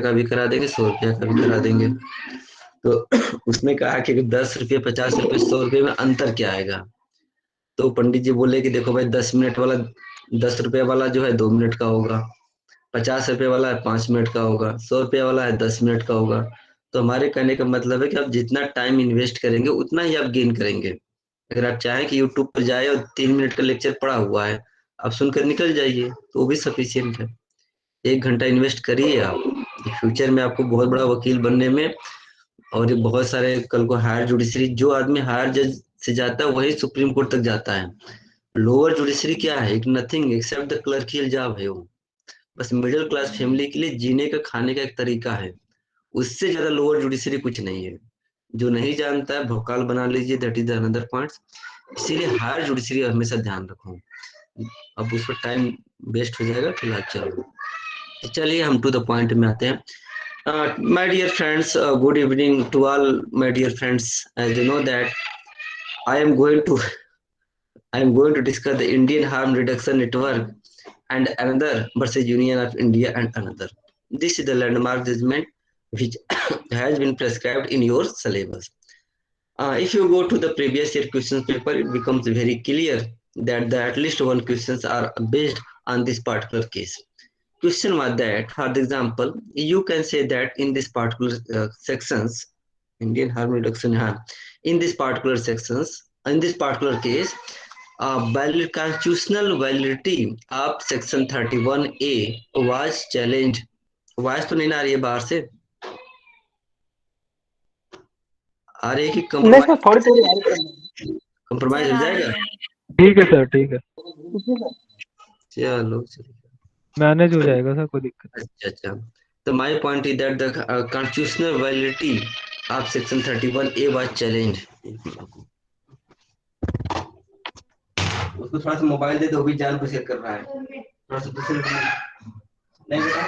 का भी करा देंगे, 100 रुपया का भी करा देंगे। तो उसने कहा कि 10 रुपये, 50 रुपये, 100 रुपये में अंतर क्या आएगा? तो पंडित जी बोले कि देखो भाई, 10 मिनट वाला, 10 रुपये वाला जो है 2 मिनट का होगा, 50 रुपये वाला है 5 मिनट का होगा, 100 रुपये वाला है 10 मिनट का होगा। तो हमारे कहने का मतलब है कि आप जितना टाइम इन्वेस्ट करेंगे उतना ही आप गेन करेंगे। अगर आप चाहें कि यूट्यूब पर जाए और 3 मिनट का लेक्चर पड़ा हुआ है, आप सुनकर निकल जाइए तो वो भी सफिशियंट है। 1 घंटा इन्वेस्ट करिए आप, फ्यूचर में आपको बहुत बड़ा वकील बनने में, और ये बहुत सारे कल को हायर जुडिशरी, जो आदमी हायर जज से जाता है वही सुप्रीम कोर्ट तक जाता है। लोअर जुडिशरी क्या है? एक nothing accept the clerical job है वो। बस मिडिल क्लास फैमिली के लिए जीने का, खाने का एक तरीका है। उससे ज्यादा लोअर जुडिशरी कुछ नहीं है। जो नहीं जानता है भोकाल बना लीजिए, that is the another point. इसीलिए हायर जुडिशरी हमेशा ध्यान रखो। अब उस पर टाइम वेस्ट हो जाएगा, फिलहाल चलो। तो चलिए हम टू द पॉइंट में आते हैं। My dear friends, good evening to all my dear friends. As you know that I am going to I am going to discuss the Indian Harm Reduction Network and another versus Union of India and another. This is the landmark judgment which has been prescribed in your syllabus. If you go to the previous year question paper, it becomes very clear that at least one questions are based on this particular case. Question was that, for example, you can say that in this particular sections, Indian harm reduction, in this particular sections, in this particular case, constitutional validity of section 31A was challenged. आवाज तो नहीं ना आ रही है बाहर से? आ रही है कि नहीं सर, कंप्रोमाइज? थोड़ी थोड़ी आ रही है। कंप्रोमाइज हो जाएगा? ठीक है सर, ठीक है। चलो चलो। मैनेज हो जाएगा सर, कोई दिक्कत नहीं। अच्छा अच्छा। तो my point is that the constitutional validity of section 31A was challenged. उसको थोड़ा सा मोबाइल दे दो, भी जान बूझ के कर रहा है। थोड़ा सा दूसरे नहीं बेटा,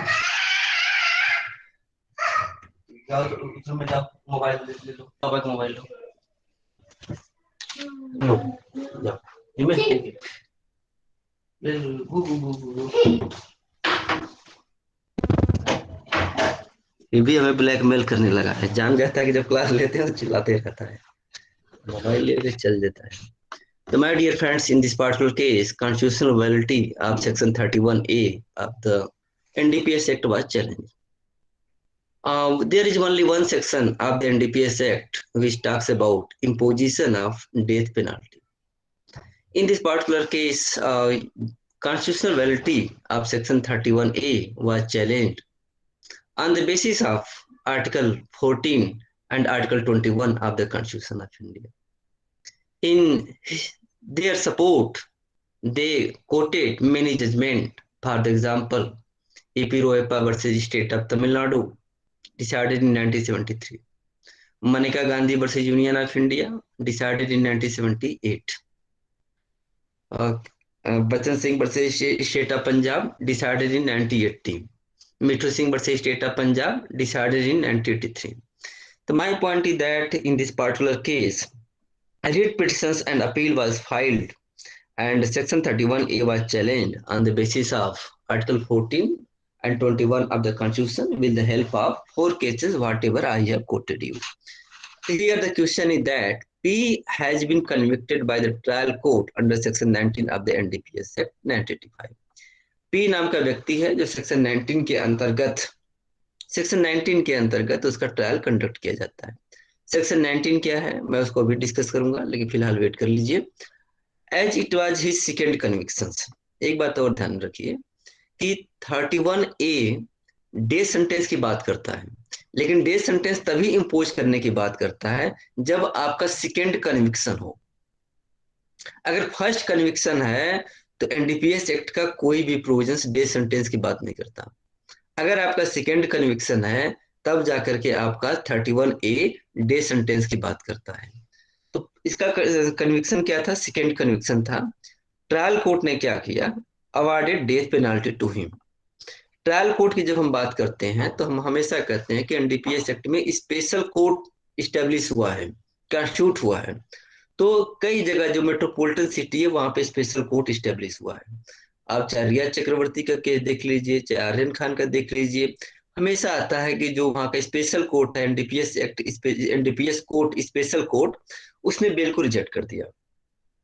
जाओ तो में जाओ, मोबाइल ले लो, पापा का मोबाइल लो। लो, जाओ। हिमेश ले लो, ये भी हमें ब्लैकमेल करने लगा है। जान जाता है कि जब क्लास लेते हैं तो चिल्लाते रहता है, मोबाइल लेके चल देता है। So, my dear friends, in this particular case, constitutional validity of Section 31A of the NDPS Act was challenged. There is only one section of the NDPS Act which talks about imposition of death penalty. In this particular case, constitutional validity of Section 31A was challenged on the basis of Article 14 and Article 21 of the Constitution of India. In their support, they quoted many judgments. For example, AP Royapa versus State of Tamil Nadu, decided in 1973. Maneka Gandhi versus Union of India, decided in 1978. Uh, Bachan Singh versus State of Punjab, decided in 1980. Mithu Singh versus State of Punjab, decided in 1983. So my point is that in this particular case, a writ petitions and appeal was filed, and Section 31A was challenged on the basis of Article 14 and 21 of the Constitution with the help of 4 cases, whatever I have quoted you. Here the question is that P has been convicted by the trial court under Section 19 of the NDPS Act 1985. P नाम का व्यक्ति है जो section 19 के अंतर्गत, section 19 के अंतर्गत उसका ट्रायल कंडक्ट किया जाता है। सेक्शन 19 क्या है मैं उसको अभी डिस्कस करूंगा, लेकिन फिलहाल वेट कर लीजिए। As it was his second conviction, एक बात और ध्यान रखिए कि 31A डेथ सेंटेंस की बात करता है, लेकिन डेथ सेंटेंस तभी इंपोज करने की बात करता है जब आपका सेकेंड कन्विक्शन हो। अगर फर्स्ट कन्विक्शन है तो एनडीपीएस एक्ट का कोई भी प्रोविजन डेथ सेंटेंस की बात नहीं करता। अगर आपका सेकेंड कन्विक्शन है तब जाकर के आपका 31A डेथ सेंटेंस की बात करता है। तो इसका कन्विक्शन क्या था? सेकेंड कन्विक्शन था। ट्रायल कोर्ट ने क्या किया? Awarded death penalty to him. Trial court की जब हम बात करते हैं तो हम हमेशा कहते हैं कि एनडीपीएस एक्ट में स्पेशल कोर्ट इस्टेब्लिश हुआ है, कंस्टिट्यूट हुआ है। तो कई जगह जो मेट्रोपॉलिटन सिटी है वहां पे स्पेशल कोर्ट इस्टेब्लिश हुआ है। आप चाहे रिया चक्रवर्ती का केस देख लीजिए, चाहे आर्यन खान का देख लीजिए, हमेशा आता है कि जो वहाँ का स्पेशल कोर्ट है, NDPS act, NDPS court special court, उसने बिल को रिजेक्ट कर दिया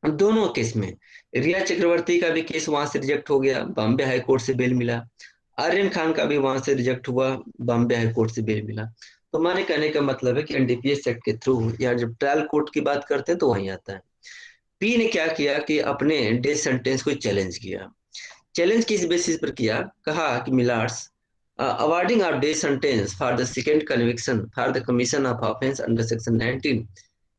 दोनों केस में। रिया चक्रवर्ती का भी केस वहां से रिजेक्ट हो गया, बॉम्बे हाई कोर्ट से बेल मिला। आर्यन खान का भी वहां से रिजेक्ट हुआ, बॉम्बे हाई कोर्ट से बेल मिला। तो हमारे कहने का मतलब है कि एनडीपीएस एक्ट के थ्रू, या जब ट्रायल कोर्ट की बात करते हैं तो वहीं आता है। पी ने क्या किया कि अपने डेथ सेंटेंस को चैलेंज किया। चैलेंज किस बेसिस पर किया, कहा कि मिलार्स awarding of death sentence for the second conviction for the commission of offence under section 19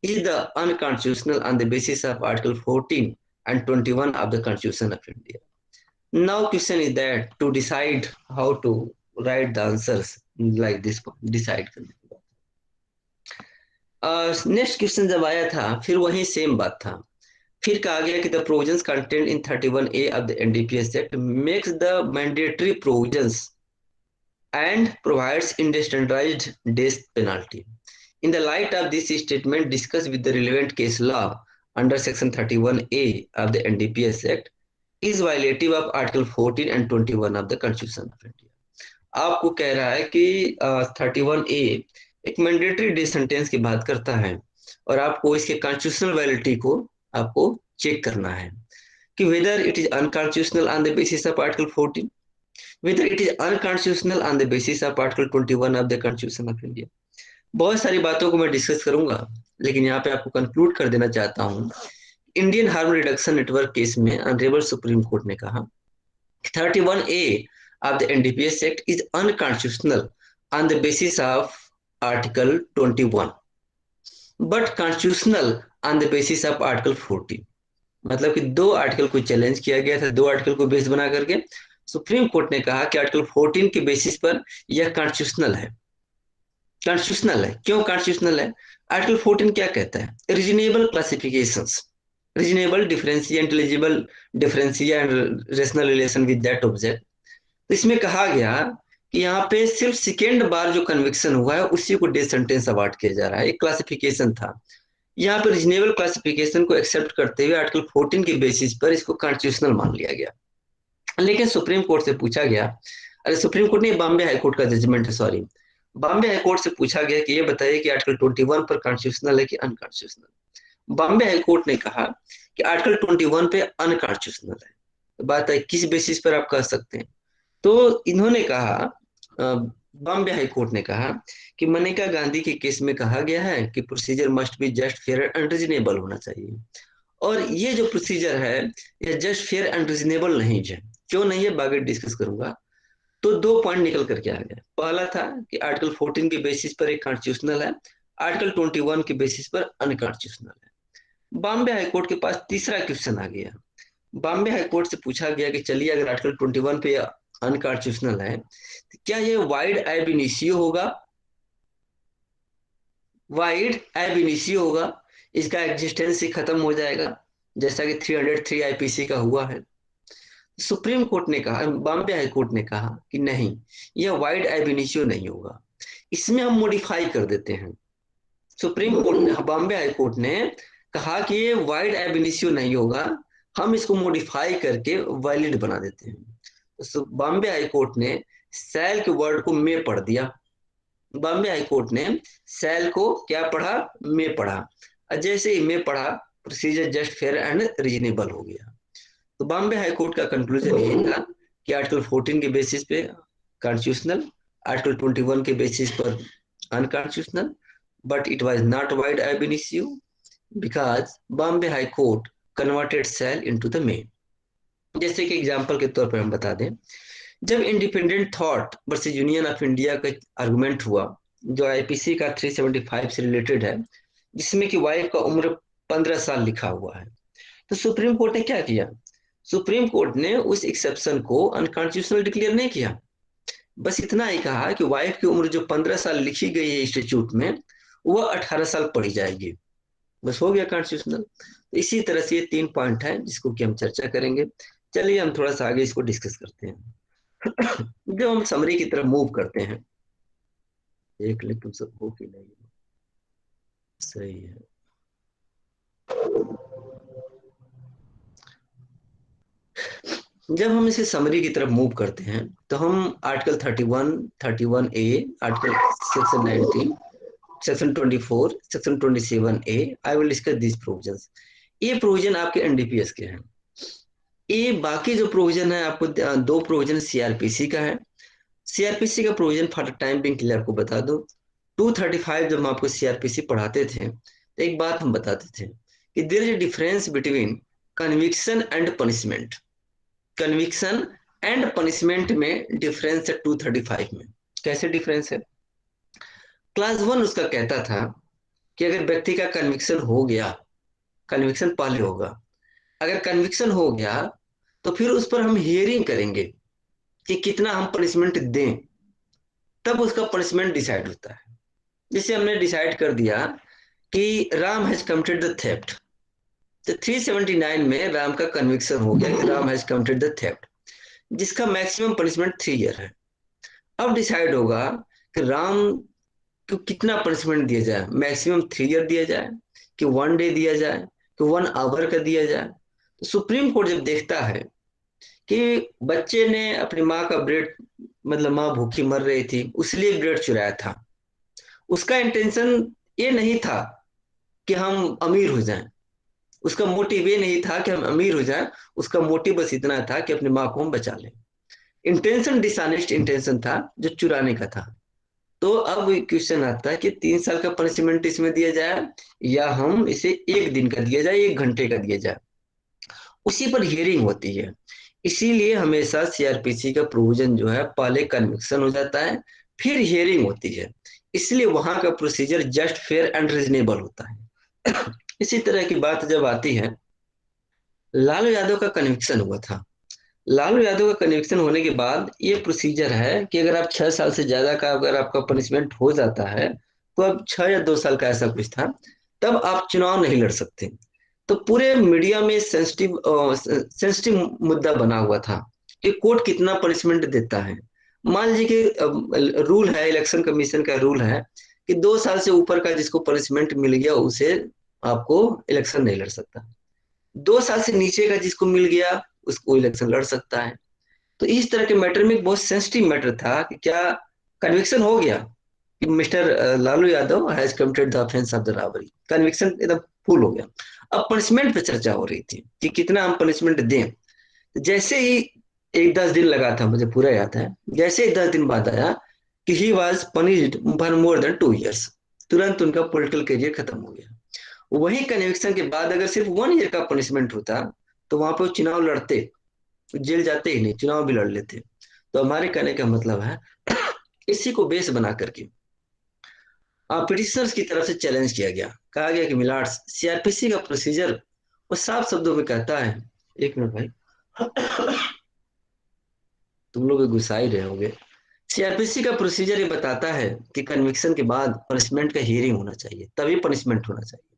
is the unconstitutional on the basis of Article 14 and 21 of the Constitution of India. Now, question is that to decide how to write the answers like this, decide करने के बाद next question जब आया था, फिर वही same बात था। फिर कहा गया कि the provisions content in 31A of the NDPS Act makes the mandatory provisions and provides standardized death penalty. In the light of this statement, discussed with the relevant case law under Section 31A of the NDPS Act is violative of Article 14 and 21 of the Constitution of India. आपको कह रहा है कि 31A एक mandatory death sentence की बात करता है, और आपको इसके कॉन्स्टिट्यूशनल वैलिडिटी को आपको चेक करना है कि whether it is unconstitutional on the basis of article 14, whether it is unconstitutional on the basis of Article 21 of the Constitution of India. बहुत सारी बातों को मैं डिस्कस करूंगा, लेकिन यहाँ पे आपको कंक्लूड कर देना चाहता हूँ। Indian harm reduction network case में ऑनरेबल सुप्रीम कोर्ट ने कहा 31A of the NDPS Act is unconstitutional on the basis of Article 21 but constitutional on the basis of Article 14। मतलब कि दो आर्टिकल को चैलेंज किया गया था, दो आर्टिकल को बेस बना करके सुप्रीम कोर्ट ने कहा कि आर्टिकल 14 के बेसिस पर यह कॉन्स्टिट्यूशनल है। कॉन्स्टिट्यूशनल है, क्यों कॉन्स्टिट्यूशनल है? आर्टिकल 14 क्या कहता है? Reasonable classifications, reasonable differentia, intelligible differentia and rational relation with that object. तो इसमें कहा गया कि यहाँ पे सिर्फ सेकेंड बार जो कन्विक्शन हुआ है उसी को डेथ सेंटेंस अवार्ड किया जा रहा है, एक क्लासिफिकेशन था। यहाँ पर रीजनेबल क्लासिफिकेशन को एक्सेप्ट करते हुए आर्टिकल 14 के बेसिस पर इसको कॉन्स्टिट्यूशनल मान लिया गया। लेकिन सुप्रीम कोर्ट से पूछा गया, अरे सुप्रीम कोर्ट नहीं, बॉम्बे हाईकोर्ट का जजमेंट है, सॉरी, बॉम्बे हाईकोर्ट से पूछा गया कि ये बताइए कि आर्टिकल 21 पर कॉन्स्टिट्यूशनल है कि अनकॉन्स्टिट्यूशनल। बॉम्बे हाईकोर्ट ने कहा कि आर्टिकल 21 पे अनकॉन्स्टिट्यूशनल है। तो बात है किस बेसिस पर आप कह सकते हैं? तो इन्होंने कहा, बॉम्बे हाईकोर्ट ने कहा कि मनेका गांधी के केस में कहा गया है कि procedure must be just fair and reasonable होना चाहिए, और ये जो प्रोसीजर है ये जस्ट फेयर एंड रीजनेबल नहीं है। क्यों नहीं है, बाकी डिस्कस करूंगा। तो दो पॉइंट निकल करके आ गया। पहला था कि आर्टिकल 14 के बेसिस पर एक कॉन्स्टिट्यूशनल है, आर्टिकल 21 के बेसिस पर अनकॉन्स्टिट्यूशनल है। बॉम्बे हाईकोर्ट के पास तीसरा क्वेश्चन आ गया। बॉम्बे हाईकोर्ट से पूछा गया कि चलिए अगर आर्टिकल 21 पे अनकॉन्स्टिट्यूशनल है तो क्या ये वाइड एब इनिशियो होगा? वाइड एब इनिशियो होगा, इसका एग्जिस्टेंस ही खत्म हो जाएगा, जैसा कि 303 आईपीसी का हुआ है। सुप्रीम कोर्ट ने कहा, बॉम्बे हाई कोर्ट ने कहा कि नहीं, यह वाइड एब इनिशियो नहीं होगा, इसमें हम मॉडिफाई कर देते हैं। सुप्रीम कोर्ट ने, बॉम्बे हाई कोर्ट ने कहा कि ये वाइड एब इनिशियो नहीं होगा, हम इसको मॉडिफाई करके वैलिड बना देते हैं। तो बॉम्बे हाई कोर्ट ने सेल के वर्ड को मे पढ़ दिया। बॉम्बे हाई कोर्ट ने सेल को क्या पढ़ा? मे पढ़ा। और जैसे ही मे पढ़ा, procedure just fair and reasonable हो गया। तो बॉम्बे हाई कोर्ट का कंक्लूजन ये था कि आर्टिकल 14 के बेसिस पे कॉन्स्टिट्यूशनल, आर्टिकल 21 के बेसिस पर unconstitutional, but it was not void ab initio because Bombay High Court converted shall into the may. जैसे कि एग्जांपल के तौर पर हम बता दें, जब independent thought versus union of India का आर्गुमेंट हुआ, जो आईपीसी का 375 से रिलेटेड है, जिसमें कि वाइफ का उम्र 15 साल लिखा हुआ है, तो सुप्रीम कोर्ट ने क्या किया? सुप्रीम कोर्ट ने उस एक्सेप्शन को अनकॉन्स्टिट्यूशनल डिक्लेयर नहीं किया, बस इतना ही कहा कि वाइफ की उम्र जो 15 साल लिखी गई है स्टेट्यूट में, वह 18 साल पढ़ी जाएगी, बस हो गया कॉन्स्टिट्यूशनल। तो इसी तरह से ये तीन पॉइंट है जिसको कि हम चर्चा करेंगे। चलिए हम थोड़ा सा आगे इसको डिस्कस करते हैं। जब हम समरी की तरफ मूव करते हैं, देख ले तुम सब हो कि नहीं। सही है। जब हम इसे समरी की तरफ मूव करते हैं तो हम article 31, 31A, article section 19, section 24, section 27A, I will discuss this provisions. ये प्रोविजन आपके एनडीपीएस के हैं। ये बाकी जो प्रोविजन है आपको दो प्रोविजन सीआरपीसी का है। सीआरपीसी का प्रोविजन फॉर टाइम बिंग के लिए आपको बता दो। 235 जब हम आपको सीआरपीसी पढ़ाते थे तो एक बात हम बताते थे कि there is difference between conviction and punishment. Conviction and punishment में डिफरेंस है 235 में। कैसे डिफरेंस है? क्लास वन उसका कहता था कि अगर व्यक्ति का कन्विक्शन हो गया, कन्विक्शन पहले होगा, अगर कन्विक्शन हो गया तो फिर उस पर हम हियरिंग करेंगे कि कितना हम पनिशमेंट दें, तब उसका पनिशमेंट डिसाइड होता है। जैसे हमने डिसाइड कर दिया कि Ram has committed the theft, तो 379 में राम का कन्विक्शन हो गया कि Ram has committed the theft, जिसका मैक्सिमम पनिशमेंट 3 ईयर है। अब डिसाइड होगा कि राम को कितना पनिशमेंट दिया जाए, मैक्सिमम 3 ईयर दिया जाए कि 1 डे दिया जाए कि 1 आवर का दिया जाए। तो सुप्रीम कोर्ट जब देखता है कि बच्चे ने अपनी माँ का ब्रेड, मतलब माँ भूखी मर रही थी उसलिए ब्रेड चुराया था, उसका इंटेंशन ये नहीं था कि हम अमीर हो जाएं, उसका मोटिव ये नहीं था कि हम अमीर हो जाएं, उसका मोटिव बस इतना था कि अपनी माँ को हम बचा लें। इंटेंशन डिसऑनेस्ट इंटेंशन था जो चुराने का था। तो अब क्वेश्चन आता है कि 3 साल का पनिशमेंट इसमें दिया जाए या हम इसे 1 दिन का दिया जाए, 1 घंटे का दिया जाए, उसी पर हियरिंग होती है। इसीलिए हमेशा सीआरपीसी का प्रोविजन जो है पहले कन्विक्शन हो जाता है फिर हियरिंग होती है, इसलिए वहां का procedure just fair and reasonable होता है। इसी तरह की बात जब आती है, लालू यादव का कन्विक्शन हुआ था। लालू यादव का कन्विक्शन होने के बाद ये प्रोसीजर है कि अगर आप 6 साल से ज्यादा का अगर आपका पनिशमेंट हो जाता है, तो अब 6 या 2 साल का ऐसा कुछ था, तब आप चुनाव नहीं लड़ सकते। तो पूरे मीडिया में सेंसिटिव सेंसिटिव मुद्दा बना हुआ था कि कोर्ट कितना पनिशमेंट देता है। मान लीजिए कि रूल है, इलेक्शन कमीशन का रूल है कि 2 साल से ऊपर का जिसको पनिशमेंट मिल गया उसे आपको इलेक्शन नहीं लड़ सकता, 2 साल से नीचे का जिसको मिल गया उसको इलेक्शन लड़ सकता है। तो इस तरह के मैटर में एक बहुत सेंसिटिव मैटर था कि क्या कन्विक्शन हो गया कि mister Lalu Yadav has committed the offence of the robbery, conviction एकदम फुल हो गया। अब पनिशमेंट पे चर्चा हो रही थी कि कितना हम पनिशमेंट दें। जैसे ही एक 10 दिन लगा था, मुझे पूरा याद है, जैसे ही 10 दिन बाद आया कि he was punished for more than 2 years, तुरंत उनका पॉलिटिकल करियर खत्म हो गया। वही कन्विक्शन के बाद अगर सिर्फ 1 ईयर का पनिशमेंट होता तो वहां पे वो चुनाव लड़ते, जेल जाते ही नहीं, चुनाव भी लड़ लेते। तो हमारे कहने का मतलब है इसी को बेस बना करके पिटिशनर्स की तरफ से चैलेंज किया गया, कहा गया कि मिलार्ड्स, सीआरपीसी का प्रोसीजर वो साफ शब्दों में कहता है, एक मिनट भाई, तुम लोग भी गुस्सा ही रहे होगे। सीआरपीसी का प्रोसीजर ये बताता है कि कन्विक्शन के बाद पनिशमेंट का हियरिंग होना चाहिए, तभी पनिशमेंट होना चाहिए।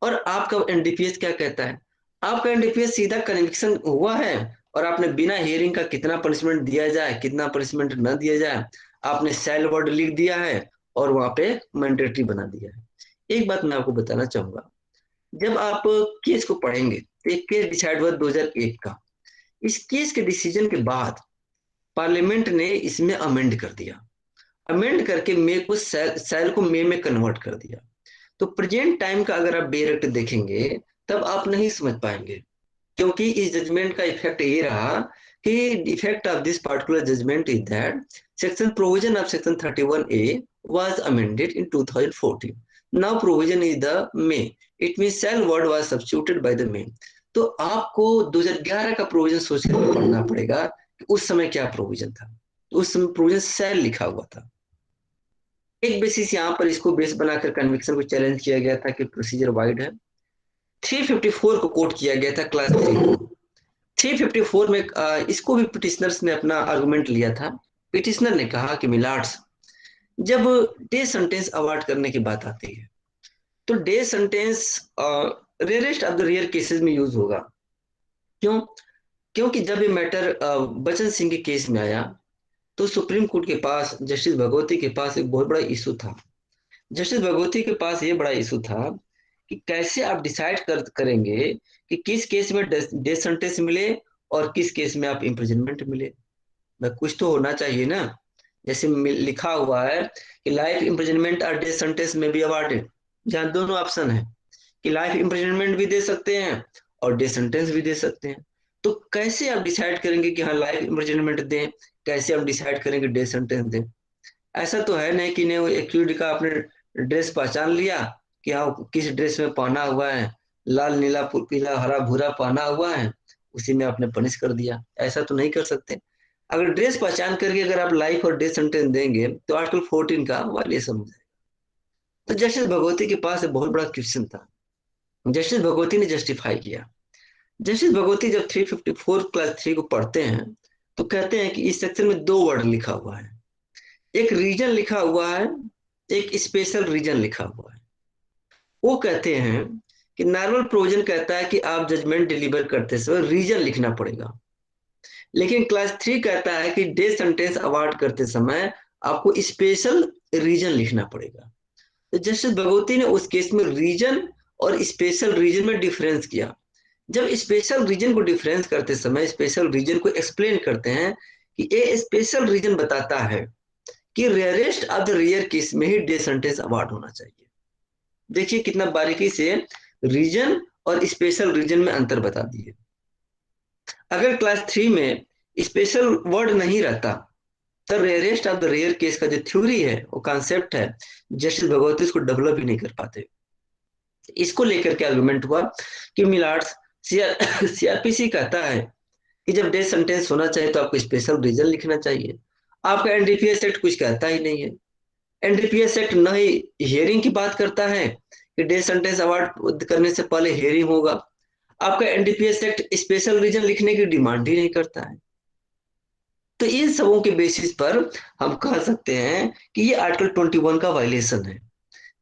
और आपका एनडीपीएस क्या कहता है? आपका एनडीपीएस सीधा कन्विक्शन हुआ है और आपने बिना हियरिंग का कितना पनिशमेंट दिया जाए कितना पनिशमेंट न दिया जाए आपने सेल वर्ड लिख दिया है और वहां पे मैंडेटरी बना दिया है। एक बात मैं आपको बताना चाहूंगा, जब आप केस को पढ़ेंगे तो एक केस डिसाइड हुआ 2001 का। इस केस के डिसीजन के बाद पार्लियामेंट ने इसमें अमेंड कर दिया, अमेंड करके मे को सेल को मे में कन्वर्ट कर दिया। तो प्रेजेंट टाइम का अगर आप डायरेक्ट देखेंगे तब आप नहीं समझ पाएंगे, क्योंकि इस जजमेंट का इफेक्ट ये रहा कि effect of this particular judgement is that section provision of section 31A was amended in 2014. Now provision is the may. It means shall word was substituted by the may. तो आपको 2011 का provision सोच कर पढ़ना पड़ेगा कि उस समय क्या प्रोविजन था। तो उस समय प्रोविजन शैल लिखा हुआ था। एक बेसिस यहाँ पर इसको बेस बनाकर कन्विक्शन को चैलेंज किया गया था कि प्रोसीजर वाइड है। 354 को कोट किया गया था क्लास 3 को। 354 में इसको भी पिटिशनर्स ने अपना आर्गुमेंट लिया था। पिटिशनर ने कहा कि मिलार्ड्स, जब डे सेंटेंस अवार्ड करने की बात आती है तो death sentence rarest of the rare cases में यूज होगा। क्यों? क्योंकि जब ये मैटर बचन सिंह के केस में आया तो सुप्रीम कोर्ट के पास जस्टिस भगवती के पास एक बहुत बड़ा इशू था। जस्टिस भगवती के पास ये बड़ा इशू था कि कैसे आप डिसाइड करेंगे कि किस केस में डेथ सेंटेंस मिले और किस केस में आप इम्प्रिजनमेंट मिले। मैं कुछ तो होना चाहिए ना। जैसे लिखा हुआ है कि लाइफ इम्प्रिजनमेंट और डेथ सेंटेंस में भी अवॉर्डेड, जहाँ दोनों ऑप्शन है कि लाइफ इम्प्रिजनमेंट भी दे सकते हैं और डेथ सेंटेंस भी दे सकते हैं। तो कैसे आप डिसाइड करेंगे कि हाँ लाइफ इम्प्रिजनमेंट दें, कैसे हम डिसाइड करेंगे डेथ सेंटेंस दें? ऐसा तो है नहीं कि ने वो एक्यूड का आपने ड्रेस पहचान लिया कि हाँ किस ड्रेस में पहना हुआ है, लाल नीला पीला हरा भूरा पहना हुआ है, उसी में आपने पनिश कर दिया। ऐसा तो नहीं कर सकते। अगर ड्रेस पहचान करके अगर आप लाइफ और डेथ सेंटेंस देंगे तो आर्टिकल 14 का वायलेशन हो जाएगा। तो जस्टिस भगवती के पास एक बहुत बड़ा क्वेश्चन था। जस्टिस भगवती ने जस्टिफाई किया। जस्टिस भगवती जब 354 क्लास 3 को पढ़ते हैं तो कहते हैं कि इस सेक्शन में दो वर्ड लिखा हुआ है, एक रीजन लिखा हुआ है, एक स्पेशल रीजन लिखा हुआ है। वो कहते हैं कि नॉर्मल प्रोविजन कहता है कि आप जजमेंट डिलीवर करते समय रीजन लिखना पड़ेगा, लेकिन क्लास 3 कहता है कि डेथ सेंटेंस अवार्ड करते समय आपको स्पेशल रीजन लिखना पड़ेगा। तो जस्टिस भगवती ने उस केस में रीजन और स्पेशल रीजन में डिफरेंस किया। जब स्पेशल रीजन को डिफरेंस करते समय स्पेशल रीजन को एक्सप्लेन करते हैं कि ये स्पेशल रीजन बताता है कि rarest of the rare case में ही डेथ सेंटेंस अवार्ड होना चाहिए। देखिए कितना बारीकी से रीजन और स्पेशल रीजन में अंतर बता दिए। अगर क्लास 3 में स्पेशल वर्ड नहीं रहता तो rarest of the rare case का जो थ्योरी है, वो कॉन्सेप्ट है, जस्टिस भगवती इसको डेवलप ही नहीं कर पाते। इसको लेकर के आर्गुमेंट हुआ कि मिलार्ड्स सीआरपीसी कहता है कि जब डेथ सेंटेंस होना चाहिए तो आपको स्पेशल रीजन लिखना चाहिए। आपका एनडीपीएस एक्ट कुछ कहता ही नहीं है। एनडीपीएस एक्ट न ही हियरिंग की बात करता है कि डेथ सेंटेंस अवार्ड करने से पहले हियरिंग होगा। आपका एनडीपीएस एक्ट स्पेशल रीजन लिखने की डिमांड ही नहीं करता है। तो इन सबों के बेसिस पर हम कह सकते हैं कि ये आर्टिकल 21 का वायलेशन है।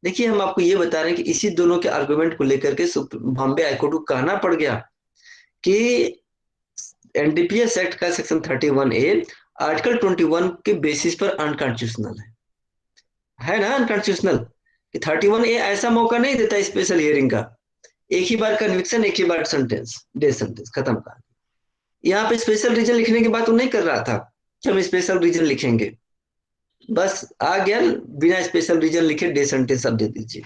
देखिए हम आपको ये बता रहे हैं कि इसी दोनों के आर्गुमेंट को लेकर के बॉम्बे हाईकोर्ट को कहना पड़ गया कि एनडीपीएस एक्ट का सेक्शन 31A आर्टिकल 21 के बेसिस पर अनकॉन्स्टिट्यूशनल है ना, अनकॉन्स्टिट्यूशनल। कि 31A ऐसा मौका नहीं देता स्पेशल हियरिंग का, एक ही बार कन्विक्शन, एक ही बार सेंटेंस, डेथ सेंटेंस खत्म का। यहाँ पे स्पेशल रीजन लिखने की बात वो नहीं कर रहा था कि हम स्पेशल रीजन लिखेंगे, बस आ गया बिना स्पेशल रीजन लिखे डेथ सेंटेंस अब दे दीजिए।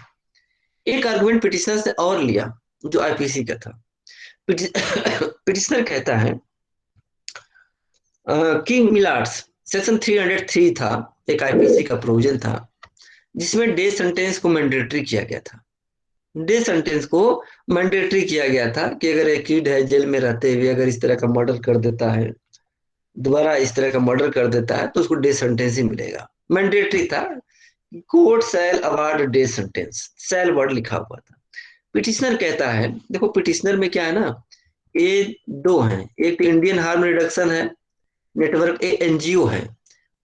एक आर्गुमेंट पिटिशनर से और लिया जो आईपीसी का था। पिटिशनर कहता है कि मिलार्ड्स सेक्शन 303 था, एक आईपीसी का प्रोविजन था जिसमें डेथ सेंटेंस को मैंडेटरी किया गया था। डेथ सेंटेंस को मैंडेटरी किया गया था कि अगर एक किड है जेल में रहते हुए अगर इस तरह का मर्डर कर देता है, दोबारा इस तरह का मर्डर कर देता है तो उसको डेथ सेंटेंस ही मिलेगा। मैंडेटरी था। Court shall award death sentence, shall word लिखा हुआ था। पिटिशनर कहता है, देखो पिटिशनर में क्या है ना, ये दो हैं, एक इंडियन हार्म रिडक्शन है नेटवर्क, एक एनजीओ है,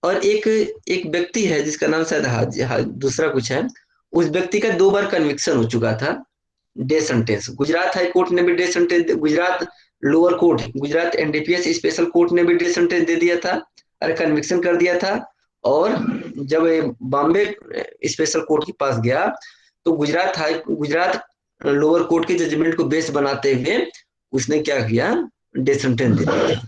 और एक एक व्यक्ति है जिसका नाम शायद दूसरा कुछ है। उस व्यक्ति का 2 बार कन्विक्शन हो चुका था death sentence. Gujarat high court ने भी death sentence, Gujarat lower court, Gujarat NDPS special court ने भी डेथ सेंटेंस दे दिया था, अरे कन्विक्शन कर दिया था। और जब बॉम्बे स्पेशल कोर्ट के पास गया तो गुजरात लोअर कोर्ट के जजमेंट को बेस बनाते हुए उसने क्या किया, डेथ सेंटेंस दे दिया।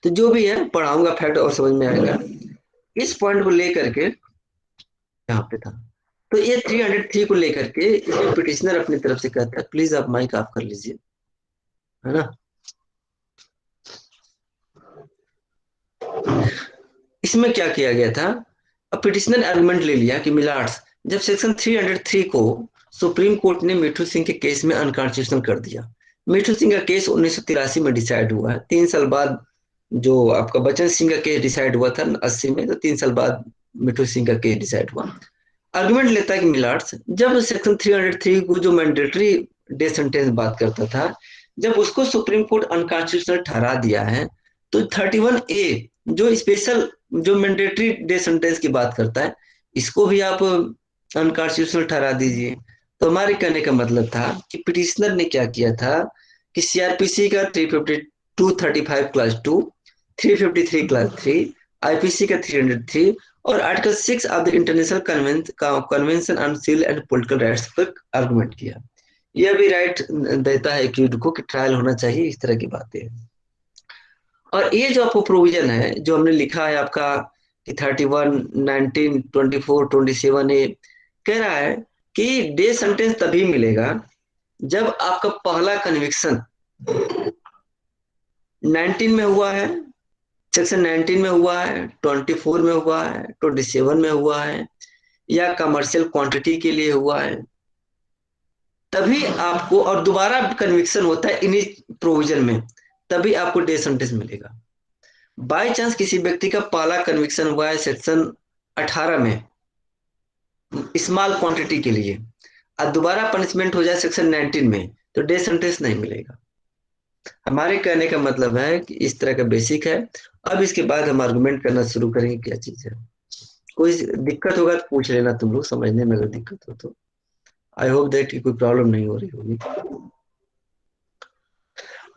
तो जो भी है पढ़ाऊंगा फैक्ट और समझ में आएगा। इस पॉइंट को लेकर के यहाँ पे था। तो ये 303 को लेकर के इसमें पिटिशनर अपनी तरफ से कहता है, प्लीज आप माइक ऑफ कर लीजिए, है ना। इसमें क्या किया गया था, अब पिटिशनर आर्गुमेंट ले लिया कि मिलार्ड्स जब सेक्शन 303 को सुप्रीम कोर्ट ने मिठू सिंह के केस में अनकॉन्स्टिट्यूशनल कर दिया। मिठू सिंह का केस 1983 में डिसाइड हुआ है, 3 साल बाद जो आपका बचन सिंह का केस डिसाइड हुआ था 80 में, तो 3 साल बाद मिठू सिंह का केस डिसाइड हुआ। आर्गुमेंट लेता है कि मिलार्ड्स जब सेक्शन 303 को जो मैंडेटरी डेथ सेंटेंस बात करता था, जब उसको सुप्रीम कोर्ट अनकॉन्स्टिट्यूशनल ठहरा दिया है, तो 31A जो स्पेशल जो मैंडेटरी डेथ सेंटेंस की बात करता है, इसको भी आप अनकॉन्स्टिट्यूशनल ठहरा दीजिए। तो हमारे कहने का मतलब था कि पिटिशनर ने क्या किया था कि सीआरपीसी का 352-35 क्लास 2, 353 क्लास 3, आईपीसी का 303 और article 6 of the international convention on civil and political rights पर आर्गुमेंट किया। यह भी राइट देता है एक्यूज को कि ट्रायल होना चाहिए, इस तरह की बातें हैं। और ये जो आपको प्रोविजन है जो हमने लिखा है आपका कि 31, 19, 24, 27 ए कह रहा है कि डे सेंटेंस तभी मिलेगा जब आपका पहला कन्विक्शन 19 में हुआ है, सेक्शन 19 में हुआ है, 24 में हुआ है, 27 में हुआ है, या कमर्शियल क्वांटिटी के लिए हुआ है, तभी आपको, और दोबारा कन्विक्शन होता है इन्हीं प्रोविजन में, तभी आपको डे सेंटेंस मिलेगा। बाय चांस किसी व्यक्ति का पहला कन्विक्शन हुआ है सेक्शन 18 में स्मॉल क्वांटिटी के लिए, और दोबारा पनिशमेंट हो जाए सेक्शन 19 में, तो डे सेंटेंस नहीं मिलेगा। हमारे कहने का मतलब है कि इस तरह का बेसिक है। अब इसके बाद हम आर्गुमेंट करना शुरू करेंगे क्या चीज है। कोई दिक्कत होगा तो पूछ लेना तुम लोग, समझने में अगर दिक्कत हो तो। आई होप दैट कि कोई प्रॉब्लम नहीं हो रही होगी।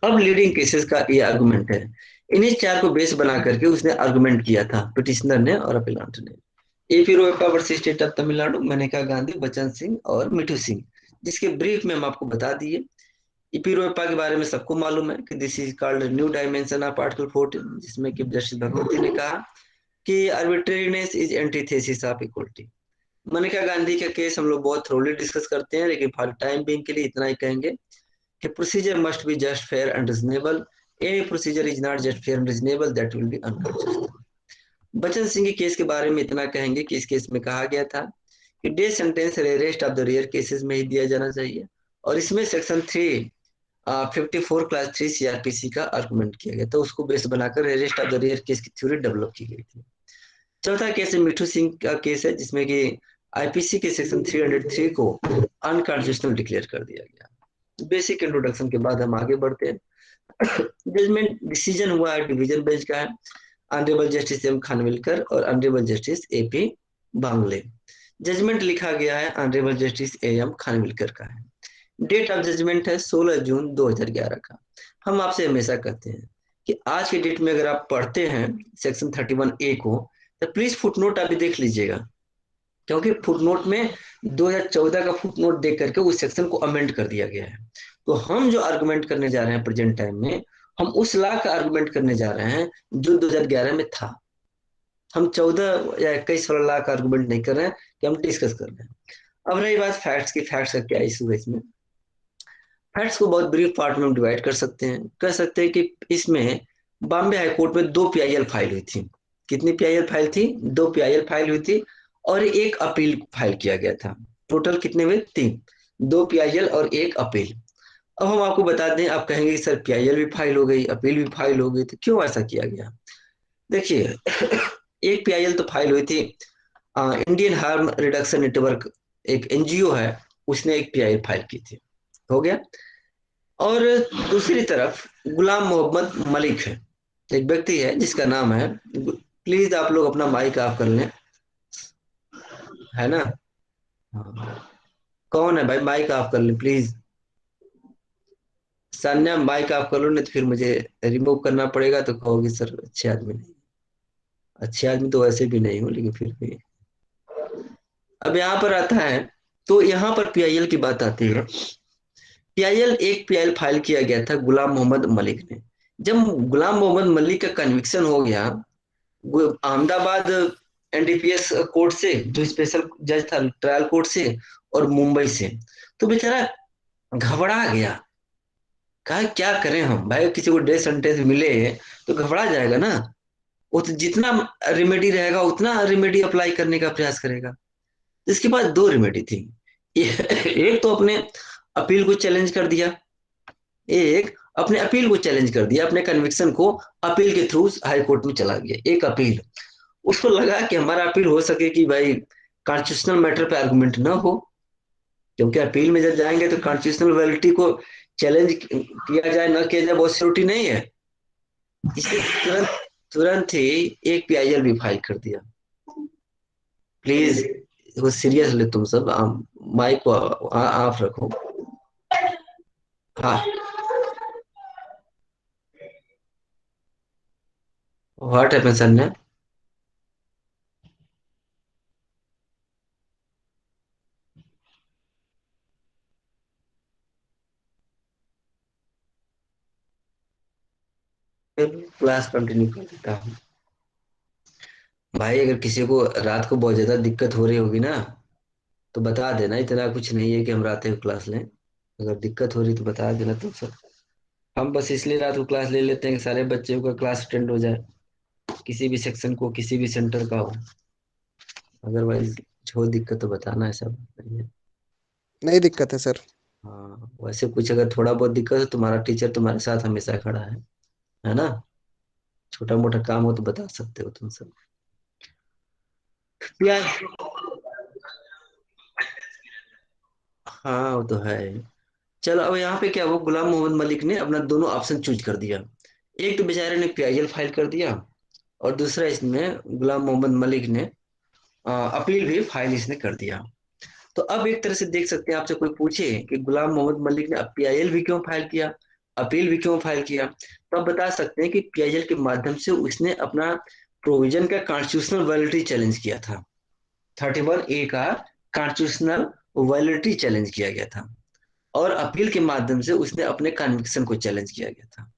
अब लीडिंग केसेस का ये आर्गुमेंट है। इन्हीं चार को बेस बना करके उसने आर्गुमेंट किया था, पिटिशनर ने और अपीलांट ने। AP Royappa versus state of Tamil Nadu, Maneka Gandhi, Bachan Singh और मिठू सिंह, जिसके ब्रीफ में हम आपको बता दिए। ईपी रोयप्पा के बारे में सबको मालूम है कि this is called new dimension of article 14, जिसमें कि जस्टिस भगवती ने कहा कि arbitrariness is antithesis of equality. Maneka Gandhi का केस हम लोग बहुत थ्रोली डिस्कस करते हैं, लेकिन फॉर टाइम बीइंग के लिए इतना ही कहेंगे कि procedure must be just fair and reasonable. Any procedure is not just fair and reasonable, that will be unconstitutional. Bachan Singh के केस के बारे में इतना कहेंगे कि इस केस में कहा गया था कि death sentence rest of the rare cases में ही दिया जाना चाहिए, और इसमें सेक्शन 54 क्लास 3 सीआरपीसी का आर्गुमेंट किया गया था, उसको बेस बनाकर rest of the rare case की थ्योरी डेवलप की गई थी। चौथा केस मिठू सिंह का केस है, जिसमें कि आईपीसी के सेक्शन 303 को अनकॉन्स्टिट्यूशनल डिक्लेयर कर दिया गया। बेसिक इंट्रोडक्शन के बाद हम आगे बढ़ते हैं। जजमेंट डिसीजन हुआ है डिवीजन बेंच का है, ऑनरेबल जस्टिस एम खानविलकर और ऑनरेबल जस्टिस एपी बांगले। जजमेंट लिखा गया है honourable justice A M Khanwilkar का है। डेट ऑफ जजमेंट है 16 जून 2011 का। हम आपसे हमेशा कहते हैं कि आज के डेट में अगर आप पढ़ते हैं सेक्शन 31 ए को, तो प्लीज फुटनोट अभी देख लीजिएगा, क्योंकि फुटनोट में 2014 का फुटनोट देख करके उस सेक्शन को अमेंड कर दिया गया है। तो हम जो आर्गुमेंट करने जा रहे हैं प्रेजेंट टाइम में, हम उस लॉ का आर्गुमेंट करने जा रहे हैं जो 2011 में था। हम 14 या 21 वाला लॉ का आर्गुमेंट नहीं कर रहे हैं, कि हम डिस्कस कर रहे हैं। अब रही बात फैक्ट्स की, फैक्ट्स का क्या इशू है इसमें। फैक्ट्स को बहुत ब्रीफ पार्ट में हम डिवाइड कर सकते हैं। कह सकते हैं कि इसमें बॉम्बे हाईकोर्ट में 2 पीआईएल फाइल हुई थी। कितनी पीआईएल फाइल थी? 2 पीआईएल फाइल हुई थी, और एक अपील फाइल किया गया था। टोटल कितने हुए? 3। 2 पीआईएल और एक अपील। अब हम आपको बता दें, आप कहेंगे सर पीआईएल भी फाइल हो गई, अपील भी फाइल हो गई, तो क्यों ऐसा किया गया? देखिए, एक पीआईएल तो फाइल हुई थी, इंडियन हार्म रिडक्शन नेटवर्क एक एनजीओ है, उसने एक पीआईएल फाइल की थी, हो गया। और दूसरी तरफ गुलाम मोहम्मद मलिक है, एक व्यक्ति है जिसका नाम है, प्लीज आप लोग अपना माइक ऑफ कर लें, है ना? हाँ। कौन है भाई? माइक ऑफ कर लें प्लीज। सान्या माइक ऑफ कर लो, नहीं तो फिर मुझे रिमूव करना पड़ेगा, तो कहोगे सर अच्छे आदमी नहीं। अच्छे आदमी तो वैसे भी नहीं हो, लेकिन फिर भी। अब यहाँ पर आता है, तो यहाँ पर पीआईएल की बात आती है। पीआईएल, एक पीआईएल फाइल किया गया था गुलाम मोहम्मद मलिक ने। जब गुलाम मोहम्मद मलिक का कन्विक्शन हो गया अहमदाबाद एनडीपीएस कोर्ट से, जो स्पेशल जज था ट्रायल कोर्ट से, और मुंबई से, तो बेचारा घबरा गया। कहा क्या करें हम भाई, किसी को डेथ सेंटेंस मिले तो घबरा जाएगा ना। वो तो जितना रेमेडी रहेगा उतना रेमेडी अप्लाई करने का प्रयास करेगा। इसके पास 2 रेमेडी थी। एक तो अपने अपील को चैलेंज कर दिया, एक अपने अपील को चैलेंज कर दिया, अपने कन्विक्शन को अपील के थ्रू हाई कोर्ट में चला गया। एक अपील, उसको लगा कि हमारा अपील हो सके कि भाई कॉन्स्टिट्यूशनल मैटर पे आर्गुमेंट ना हो, क्योंकि अपील में जब जाएंगे तो कॉन्स्टिट्यूशनल वैलिडिटी को चैलेंज किया जाए ना किया जाए बहुत सिक्योरिटी नहीं है। इसलिए तुरंत तुरंत ही एक पीआईएल भी फाइल कर दिया। प्लीज वो सीरियस ले तुम सब, माइक को ऑफ रखो। हाँ, व्हाट हैपन सर ने? क्लास कंटिन्यू कर देता हूँ। भाई अगर किसी को रात को बहुत ज्यादा दिक्कत हो रही होगी ना, तो बता देना, इतना कुछ नहीं है कि हम रात को क्लास लें। अगर दिक्कत हो रही तो बता देना तुम सब। हम बस इसलिए रात को क्लास ले लेते हैं कि सारे बच्चों का क्लास अटेंड हो जाए, किसी भी सेक्शन को, किसी भी सेंटर का हो। अदरवाइज जो दिक्कत तो बताना है, सब नहीं है। नहीं दिक्कत है सर। हाँ, वैसे कुछ अगर थोड़ा बहुत दिक्कत हो, तुम्हारा टीचर तुम्हारे साथ हमेशा खड़ा है ना। छोटा मोटा काम हो तो बता सकते हो तुम सब। यार, हाँ वो तो है। चलो अब यहाँ पे क्या हुआ, गुलाम मोहम्मद मलिक ने अपना दोनों ऑप्शन चूज कर दिया। एक तो बेचारे ने पीआईएल फाइल कर दिया, और दूसरा इसमें गुलाम मोहम्मद मलिक ने अपील भी फाइल इसने कर दिया। तो अब एक तरह से देख सकते हैं, आपसे कोई पूछे कि गुलाम मोहम्मद मलिक ने पीआईएल भी क्यों फाइल किया, अपील भी क्यों फाइल किया, तो आप बता सकते हैं कि पीआईएल के माध्यम से उसने अपना प्रोविजन का कॉन्स्टिट्यूशनल वैलिडिटी चैलेंज किया था। 31A का कॉन्स्टिट्यूशनल वैलिडिटी चैलेंज किया गया था, और अपील के माध्यम से उसने अपने कन्विक्शन को चैलेंज किया गया था।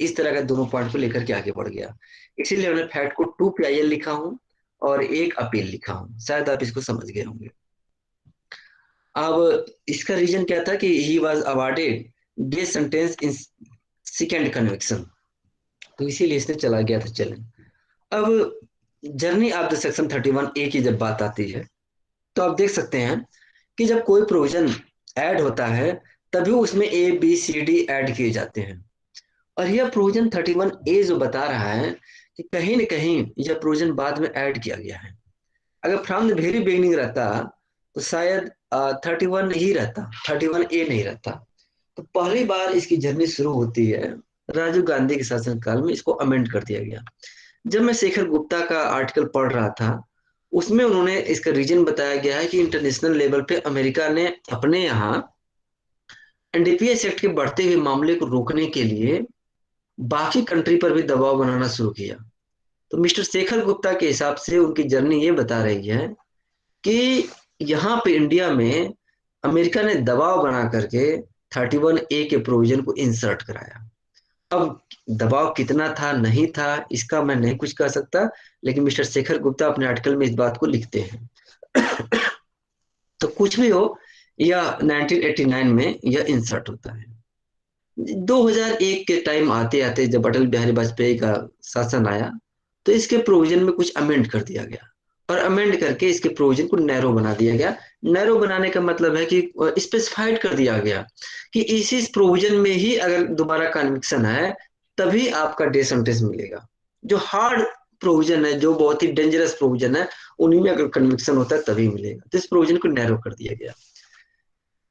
इस तरह का दोनों पॉइंट को लेकर के आगे बढ़ गया। इसीलिए हमने फैक्ट को 2 पीआईएल लिखा हूं और एक अपील लिखा हूं। शायद आप इसको समझ गए होंगे। अब इसका रीजन क्या था कि he was awarded death sentence in second conviction, तो इसीलिए इसने चला गया था चैलेंज। अब journey of the section 31A की जब बात आती है, तो आप देख सकते हैं कि जब कोई प्रोविजन ऐड होता है, तभी उसमें A B C D add किए जाते हैं। और यह प्रोविजन 31A जो बता रहा है कि कहीं न कहीं यह प्रोविजन बाद में ऐड किया गया है। अगर फ्रॉम द वेरी बिगिनिंग रहता तो शायद 31 ही रहता, 31A नहीं रहता। तो पहली बार इसकी जर्नी शुरू होती है राजीव गांधी के शासनकाल में, इसको अमेंड कर दिया गया। जब मैं शेखर गुप्ता का आर्टिकल पढ़ रहा था, उसमें उन्होंने इसका रीजन बताया गया है कि इंटरनेशनल लेवल पे अमेरिका ने अपने यहाँ एनडीपीएस एक्ट के बढ़ते हुए मामले को रोकने के लिए बाकी कंट्री पर भी दबाव बनाना शुरू किया। तो मिस्टर शेखर गुप्ता के हिसाब से उनकी जर्नी ये बता रही है कि यहाँ पे इंडिया में अमेरिका ने दबाव बना करके 31A के प्रोविजन को इंसर्ट कराया। अब दबाव कितना था नहीं था इसका मैं नहीं कुछ कह सकता, लेकिन मिस्टर शेखर गुप्ता अपने आर्टिकल में इस बात को लिखते हैं। तो कुछ भी हो, यह 1989 में यह इंसर्ट होता है। 2001 के टाइम आते आते जब अटल बिहारी वाजपेयी का शासन आया, तो इसके प्रोविजन में कुछ अमेंड कर दिया गया, और अमेंड करके इसके प्रोविजन को नैरो बना दिया गया। नैरो बनाने का मतलब है कि स्पेसिफाइड कर दिया गया कि इसी प्रोविजन में ही अगर दोबारा कन्विक्शन है, तभी आपका डेथ सेंटेंस मिलेगा। जो हार्ड प्रोविजन है, जो बहुत ही डेंजरस प्रोविजन है, उन्हीं में अगर कन्विक्शन होता है तभी मिलेगा। तो इस प्रोविजन को नैरो कर दिया गया।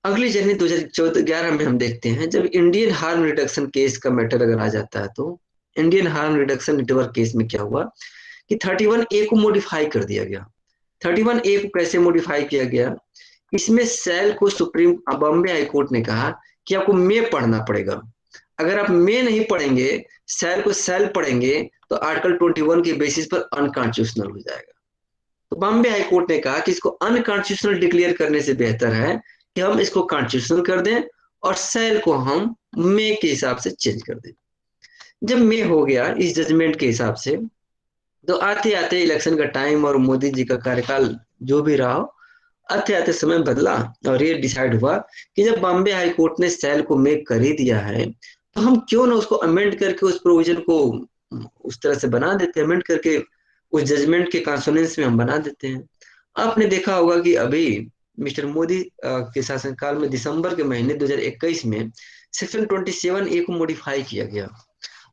अगली जर्नी 2014-11 में हम देखते हैं, जब इंडियन हार्म रिडक्शन केस का मैटर अगर आ जाता है, तो Indian harm reduction network case में क्या हुआ कि 31A को मॉडिफाई कर दिया गया। 31A को कैसे मॉडिफाई किया गया, इसमें सेल को सुप्रीम बॉम्बे हाई कोर्ट ने कहा कि आपको मे पढ़ना पड़ेगा। अगर आप मे नहीं पढ़ेंगे, सेल को सेल पढ़ेंगे, तो आर्टिकल 21 के बेसिस पर अनकॉन्स्टिट्यूशनल हो जाएगा। तो बॉम्बे हाई कोर्ट ने कहा कि इसको अनकॉन्स्टिट्यूशनल डिक्लेयर करने से बेहतर है कि हम इसको कॉन्स्टिट्यूशनल कर दें और सेल को हम मे के हिसाब से चेंज कर दें। जब मे हो गया इस जजमेंट के हिसाब से, तो आते आते इलेक्शन का टाइम और मोदी जी का कार्यकाल जो भी रहा हो, आते आते समय बदला, और ये डिसाइड हुआ कि जब बॉम्बे हाई कोर्ट ने सेल को मेक कर ही दिया है, तो हम क्यों ना उसको अमेंड करके उस प्रोविजन को उस तरह से बना देते हैं, अमेंड करके उस जजमेंट के कॉन्सोनेंस में हम बना देते हैं। आपने देखा होगा कि अभी मिस्टर मोदी के शासनकाल में दिसंबर के महीने 2021 में सेक्शन 27A को मॉडिफाई किया गया।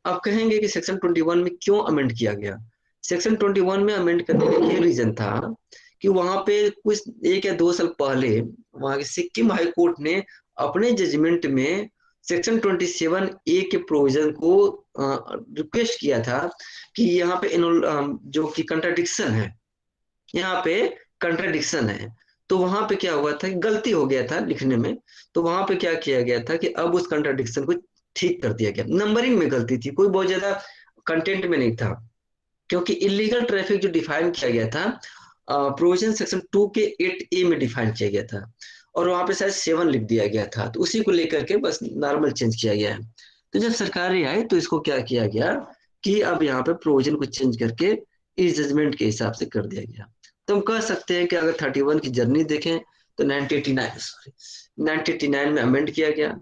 आप कहेंगे कि सेक्शन 21 में क्यों अमेंड किया गया। सेक्शन 21 में अमेंड करने का ये रीजन था कि वहां पे कुछ 1 या 2 साल पहले वहां के सिक्किम हाई कोर्ट ने अपने जजमेंट में सेक्शन 27A के प्रोविजन को रिक्वेस्ट किया था कि यहाँ पे जो कि कंट्राडिक्शन है, यहाँ पे कंट्राडिक्शन है। तो वहां पे क्या हुआ था, गलती हो गया था लिखने में। तो वहां पे क्या किया गया था कि अब उस कंट्राडिक्शन को ठीक कर दिया गया। नंबरिंग में गलती थी, कोई बहुत ज्यादा कंटेंट में नहीं था, क्योंकि इलीगल ट्रैफिक जो डिफाइन किया गया था प्रोविजन सेक्शन 2 के 8A में डिफाइन किया गया था, और वहां पे शायद 7 लिख दिया गया था। तो उसी को लेकर के बस नॉर्मल चेंज किया गया है। तो जब सरकार आई तो इसको क्या किया गया कि अब यहाँ पे प्रोविजन को चेंज करके इस जजमेंट के हिसाब से कर दिया गया। तो हम कह सकते हैं कि अगर 31 की जर्नी देखें तो 1989 में अमेंड किया गया,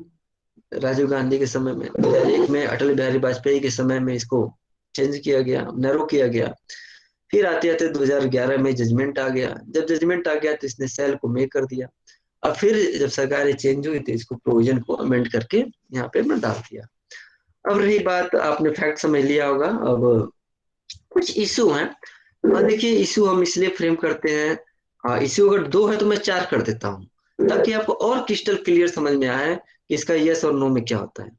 राजीव गांधी के समय में, 2001 में अटल बिहारी वाजपेयी के समय में इसको चेंज किया गया, नैरो किया गया। फिर आते आते 2011 में जजमेंट आ गया। जब जजमेंट आ गया तो इसने सेल को मे कर दिया। अब फिर जब सरकारें चेंज हुई तो इसको प्रोविजन को अमेंड करके यहाँ पे मैं डाल दिया। अब रही बात, आपने फैक्ट समझ लिया होगा। अब कुछ इशू हैं, और देखिए इशू हम इसलिए फ्रेम करते हैं, इशू अगर दो है तो मैं चार कर देता हूँ ताकि आपको और क्रिस्टल क्लियर समझ में आए कि इसका यस और नो में क्या होता है।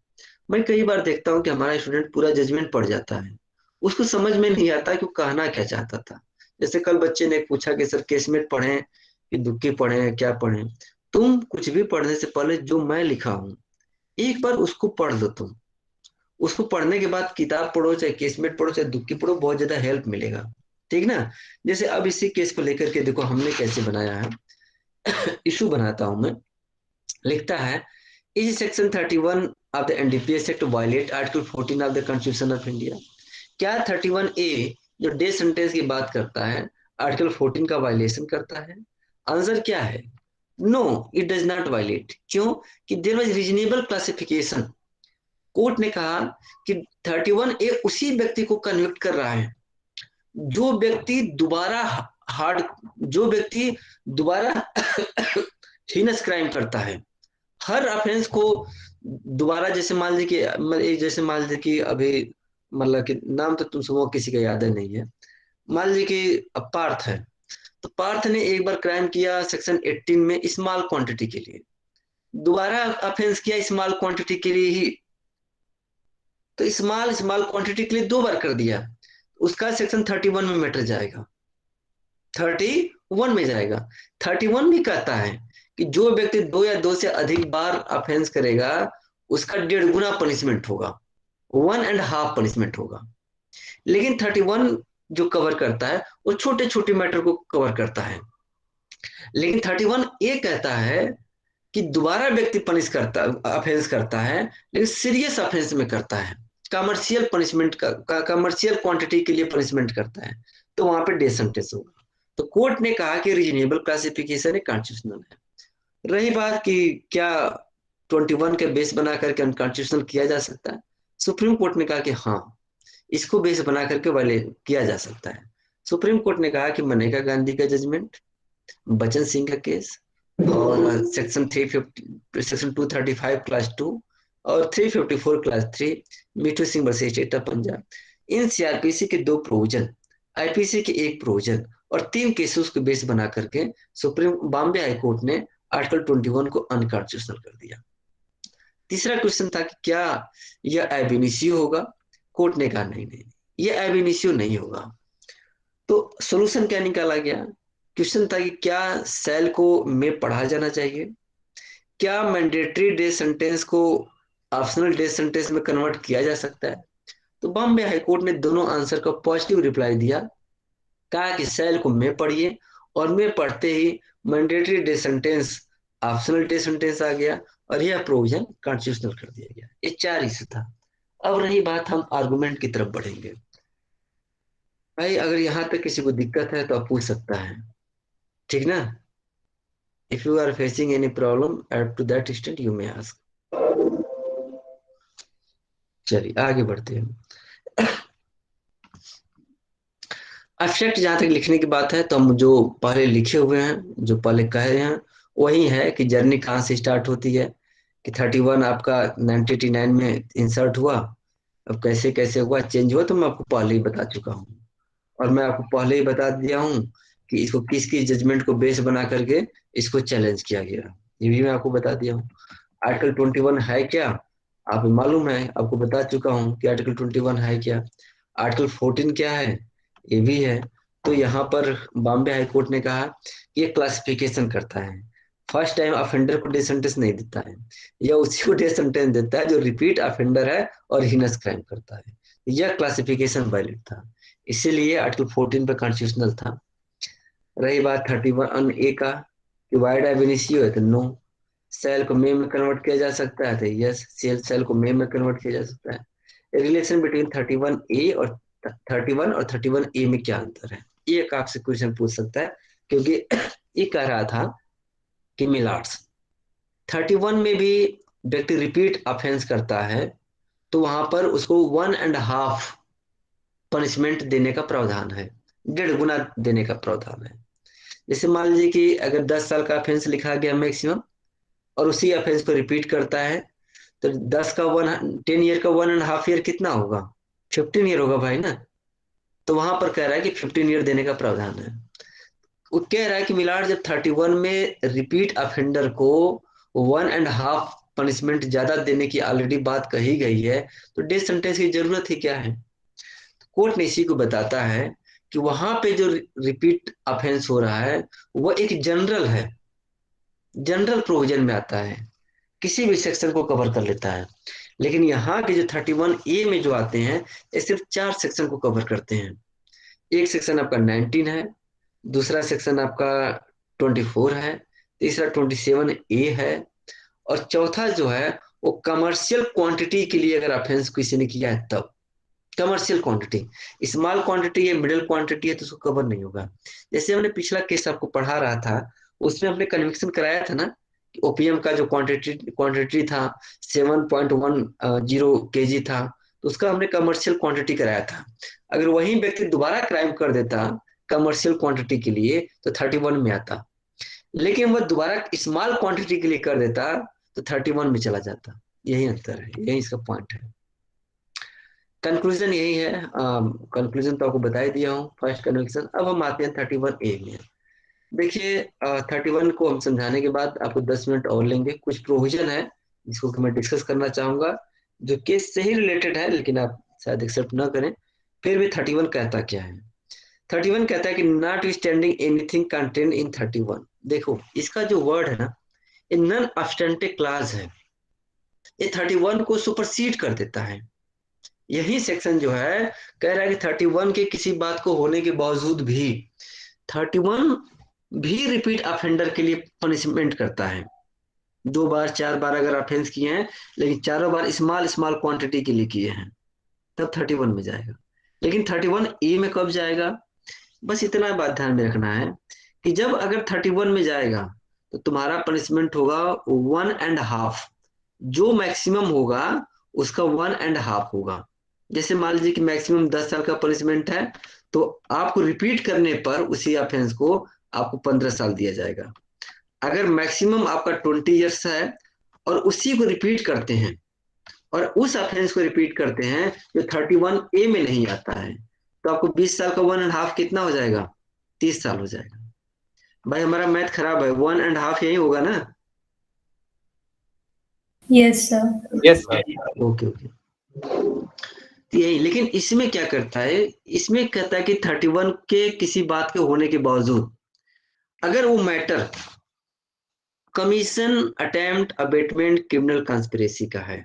मैं कई बार देखता हूँ कि हमारा स्टूडेंट पूरा जजमेंट पढ़ जाता है, उसको समझ में नहीं आता कि वो कहना क्या चाहता था। जैसे कल बच्चे ने पूछा कि सर केसमेट पढ़े कि दुक्की पढ़े, क्या पढ़े। तुम कुछ भी पढ़ने से पहले जो मैं लिखा हूँ एक बार उसको पढ़ लो तुम। उसको पढ़ने के बाद किताब पढ़ो, चाहे केसमेट पढ़ो, चाहे दुक्की पढ़ो, बहुत ज्यादा हेल्प मिलेगा। ठीक ना। जैसे अब इसी केस को लेकर के देखो हमने कैसे बनाया है। इशू बनाता हूं मैं। लिखता है, इस section 31 of the NDPS act violate article 14 of the constitution of India. क्या 31A जो डेथ सेंटेंस की बात करता है आर्टिकल 14 का वायलेशन करता है? आंसर क्या है? No, it does not violate. क्यों? कि there was reasonable classification. Court ने कहा कि 31A उसी व्यक्ति को कन्विक्ट कर रहा है जो व्यक्ति दोबारा हार्ड जो व्यक्ति दोबारा हीनस क्राइम करता है। हर ऑफेंस को दोबारा, जैसे मान लीजिए कि जैसे मान लीजिए कि अभी मतलब कि नाम तो तुम सबको किसी का याद नहीं है। मान लीजिए कि पार्थ है, तो पार्थ ने एक बार क्राइम किया सेक्शन 18 में स्मॉल क्वांटिटी के लिए, दोबारा ऑफेंस किया स्मॉल क्वांटिटी के लिए ही, तो स्मॉल स्मॉल क्वांटिटी के लिए दो बार कर दिया, उसका सेक्शन 31 में मैटर जाएगा, 31 में जाएगा। 31 भी कहता है कि जो व्यक्ति दो या दो से अधिक बार ऑफेंस करेगा उसका 1.5 गुना पनिशमेंट होगा, 1.5 पनिशमेंट होगा। लेकिन 31 जो कवर करता है वो छोटे छोटे मैटर को कवर करता है। लेकिन 31A कहता है कि दोबारा व्यक्ति पनिश करता ऑफेंस करता है, लेकिन सीरियस ऑफेंस में करता है, कमर्शियल पनिशमेंट का कमर्शियल क्वांटिटी के लिए पनिशमेंट करता है, तो वहां पे डेथ सेंटेंस होगा। तो कोर्ट ने कहा कि रीजनेबल क्लासिफिकेशन है, कॉन्स्टिट्यूशनल है। रही बात कि क्या 21 के बेस बना करके अनकॉन्स्टिट्यूशनल किया जा सकता है, सुप्रीम कोर्ट ने कहा कि हाँ, इसको बेस बना करके वाले किया जा सकता है। सुप्रीम कोर्ट ने कहा कि मनेका गांधी का जजमेंट, बचन सिंह का केस, और सेक्शन 235 क्लास 2 और 354 class 3, Mithu Singh versus state of Punjab, in CrPC के दो प्रोविजन, आईपीसी के एक प्रोविजन और तीन केसेस को बेस बना करके सुप्रीम बॉम्बे हाई कोर्ट ने आर्टिकल 21 को अनकॉन्स्टिट्यूशनल कर दिया। तीसरा क्वेश्चन था कि क्या यह एबिनिशियो होगा? कोर्ट ने कहा नहीं नहीं, यह एबिनिशियो नहीं होगा। तो सोल्यूशन क्या निकाला गया? क्वेश्चन था कि क्या सेल को में पढ़ा जाना चाहिए, क्या मैंडेटरी डेथ सेंटेंस को ऑप्शनल डेथ सेंटेंस में कन्वर्ट किया जा सकता है? तो बॉम्बे हाईकोर्ट ने दोनों आंसर का पॉजिटिव रिप्लाई दिया, कहा कि सेल को में पढ़िए, और में पढ़ते ही mandatory death sentence optional death sentence आ गया और यह प्रोविजन कॉन्स्टिट्यूशनल कर दिया गया। ये चार इशू था। अब रही बात, हम आर्गुमेंट की तरफ बढ़ेंगे। भाई अगर यहाँ तक किसी को दिक्कत है तो आप पूछ सकता है, ठीक ना। If you are facing any problem up to that extent, you may ask. चलिए आगे बढ़ते हैं। एब्स्ट्रैक्ट जहां तक लिखने की बात है तो हम जो पहले लिखे हुए हैं, जो पहले कह रहे हैं वही है कि जर्नी कहाँ से स्टार्ट होती है, कि 31 आपका 1989 में इंसर्ट हुआ। अब कैसे कैसे हुआ, चेंज हुआ, तो मैं आपको पहले ही बता चुका हूँ। और मैं आपको पहले ही बता दिया हूँ कि इसको किस किस जजमेंट को बेस बना करके इसको चैलेंज किया गया, ये भी मैं आपको बता दिया हूँ। आर्टिकल 21 है क्या, आप मालूम है, आपको बता चुका हूँ कि आर्टिकल 21 है क्या। आर्टिकल 14 क्या है, ये भी है। तो यहाँ पर बॉम्बे हाई कोर्ट ने कहा कि ये क्लासिफिकेशन करता है, फर्स्ट टाइम ऑफेंडर को डेथ सेंटेंस नहीं देता है, या उसी को डेथ सेंटेंस देता है जो रिपीट ऑफेंडर है और हीनस क्राइम करता है। यह क्लासिफिकेशन वैलिड था, इसीलिए आर्टिकल 14 पे कॉन्स्टिट्यूशनल था। रही बात 31A का कि वाइड एब इनिशियो है तो नो, सेल को मे में कन्वर्ट किया जा सकता है तो यस, सेल सेल को मे में कन्वर्ट किया जा सकता है। रिलेशन बिटवीन 31A और 31 और 31A में क्या अंतर है, ये एक आपसे क्वेश्चन पूछ सकता है, क्योंकि ये कह रहा था कि मिलार्ड्स 31 में भी व्यक्ति रिपीट ऑफेंस करता है तो वहां पर उसको 1.5 पनिशमेंट देने का प्रावधान है, 1.5 गुना देने का प्रावधान है। जैसे मान लीजिए कि अगर 10 साल का ऑफेंस लिखा गया मैक्सिमम, और उसी ऑफेंस को रिपीट करता है, तो 10 ईयर का 1.5 ईयर कितना होगा, 15 ईयर होगा भाई ना। तो वहां पर कह रहा है कि 15 ईयर देने का प्रावधान है। वो कह रहा है कि मिलाड जब 31 में रिपीट ऑफेंडर को 1.5 पनिशमेंट ज्यादा देने की ऑलरेडी बात कही गई है, तो डेथ सेंटेंस की जरूरत ही क्या है। कोर्ट ने इसी को बताता है कि वहां पे जो रिपीट ऑफेंस हो रहा है वो एक जनरल है, जनरल प्रोविजन में आता है, किसी भी सेक्शन को कवर कर लेता है। लेकिन यहाँ के जो 31A में जो आते हैं, ये सिर्फ 4 सेक्शन को कवर करते हैं। एक सेक्शन आपका 19 है, दूसरा सेक्शन आपका 24 है, तीसरा 27A है, और चौथा जो है वो कमर्शियल क्वांटिटी के लिए अगर ऑफेंस किसी ने किया है तब। कमर्शियल क्वांटिटी, स्मॉल क्वांटिटी या मिडिल क्वांटिटी है तो उसको कवर नहीं होगा। जैसे हमने पिछला केस आपको पढ़ा रहा था, उसमें हमने कन्विक्शन कराया था ना कि ओपीएम का जो क्वांटिटी था 7.10 kg था, तो उसका हमने कमर्शियल क्वांटिटी कराया था। अगर वही व्यक्ति दोबारा क्राइम कर देता कमर्शियल क्वांटिटी के लिए तो 31 में आता, लेकिन वह दोबारा स्मॉल क्वांटिटी के लिए कर देता तो 31 में चला जाता। यही अंतर है, यही इसका पॉइंट है। कंक्लूजन यही है, कंक्लूजन तो आपको बता ही दिया हूँ, फर्स्ट कन्विक्शन। अब हम आते हैं 31A में। देखिए 31 को हम समझाने के बाद आपको 10 मिनट और लेंगे। कुछ प्रोविजन है जिसको कि मैं डिस्कस करना चाहूंगा, जो केस से ही रिलेटेड है, लेकिन आप शायद एक्सेप्ट ना करें। फिर भी 31 कहता क्या है। 31 कहता है कि not standing anything contain in 31। देखो इसका जो वर्ड है ना, ये नॉन ऑब्स्टेंटिव क्लास है, ये 31 को सुपरसीड कर देता है। यही सेक्शन जो है कह रहा है कि 31 के किसी बात को होने के बावजूद भी 31 भी रिपीट ऑफेंडर के लिए पनिशमेंट करता है। 2 बार 4 बार अगर ऑफेंस किए हैं, लेकिन चारों बार स्मॉल स्मॉल क्वांटिटी के लिए किए हैं, तब 31 में जाएगा। लेकिन 31A में कब जाएगा, बस इतना बात ध्यान में रखना है कि जब अगर 31 में जाएगा तो तुम्हारा पनिशमेंट होगा 1.5, जो मैक्सिमम होगा उसका 1.5 होगा। जैसे मान लीजिए कि मैक्सिमम 10 साल का पनिशमेंट है, तो आपको रिपीट करने पर उसी ऑफेंस को आपको 15 साल दिया जाएगा। अगर मैक्सिमम आपका 20 ईयर्स है और उसी को रिपीट करते हैं, और उस ऑफेंस को रिपीट करते हैं जो 31A में नहीं आता है, तो आपको 20 साल का 1.5 कितना हो जाएगा, 30 साल हो जाएगा। भाई हमारा मैथ खराब है, 1.5 यही होगा ना। Yes sir. Yes sir. Okay okay, तो यही। लेकिन इसमें क्या करता है, इसमें कहता है कि 31 के किसी बात के होने के बावजूद अगर वो matter commission attempt abetment criminal conspiracy का है,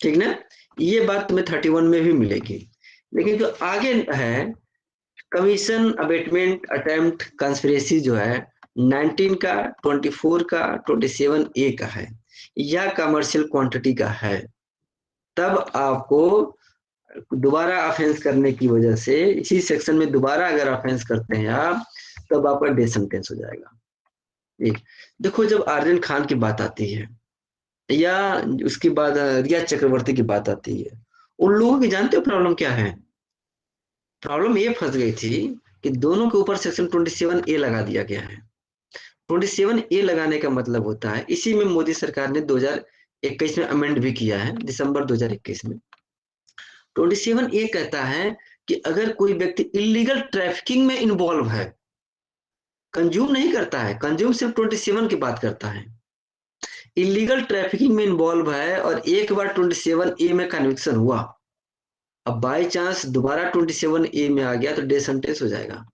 ठीक ना, ये बात तुम्हें 31 में भी मिलेगी। लेकिन जो आगे है कमीशन अबेटमेंट अटेम्प्ट कंस्पिरेसी जो है 19 का, 24 का, 27A का है, या कमर्शियल क्वांटिटी का है, तब आपको दोबारा ऑफेंस करने की वजह से इसी सेक्शन में दोबारा अगर ऑफेंस करते हैं आप, तब आपका डेथ सेंटेंस हो जाएगा। एक देखो, जब आर्यन खान की बात आती है या उसके बाद रिया चक्रवर्ती की बात आती है, उन लोगों की जानते हो प्रॉब्लम क्या है। प्रॉब्लम ये फंस गई थी कि दोनों के ऊपर सेक्शन 27A लगा दिया गया है। 27A लगाने का मतलब होता है, इसी में मोदी सरकार ने 2021 में अमेंड भी किया है, दिसंबर 2021 में। 27A कहता है कि अगर कोई व्यक्ति इलीगल ट्रैफिकिंग में इन्वॉल्व है, कंज्यूम नहीं करता है, कंज्यूम सिर्फ 27 की बात करता है, इलीगल ट्रैफिकिंग में इन्वॉल्व है और एक बार 27A में कन्विक्शन हुआ, अब बाई चांस दोबारा 27A में आ गया तो डेथ सेंटेंस हो जाएगा।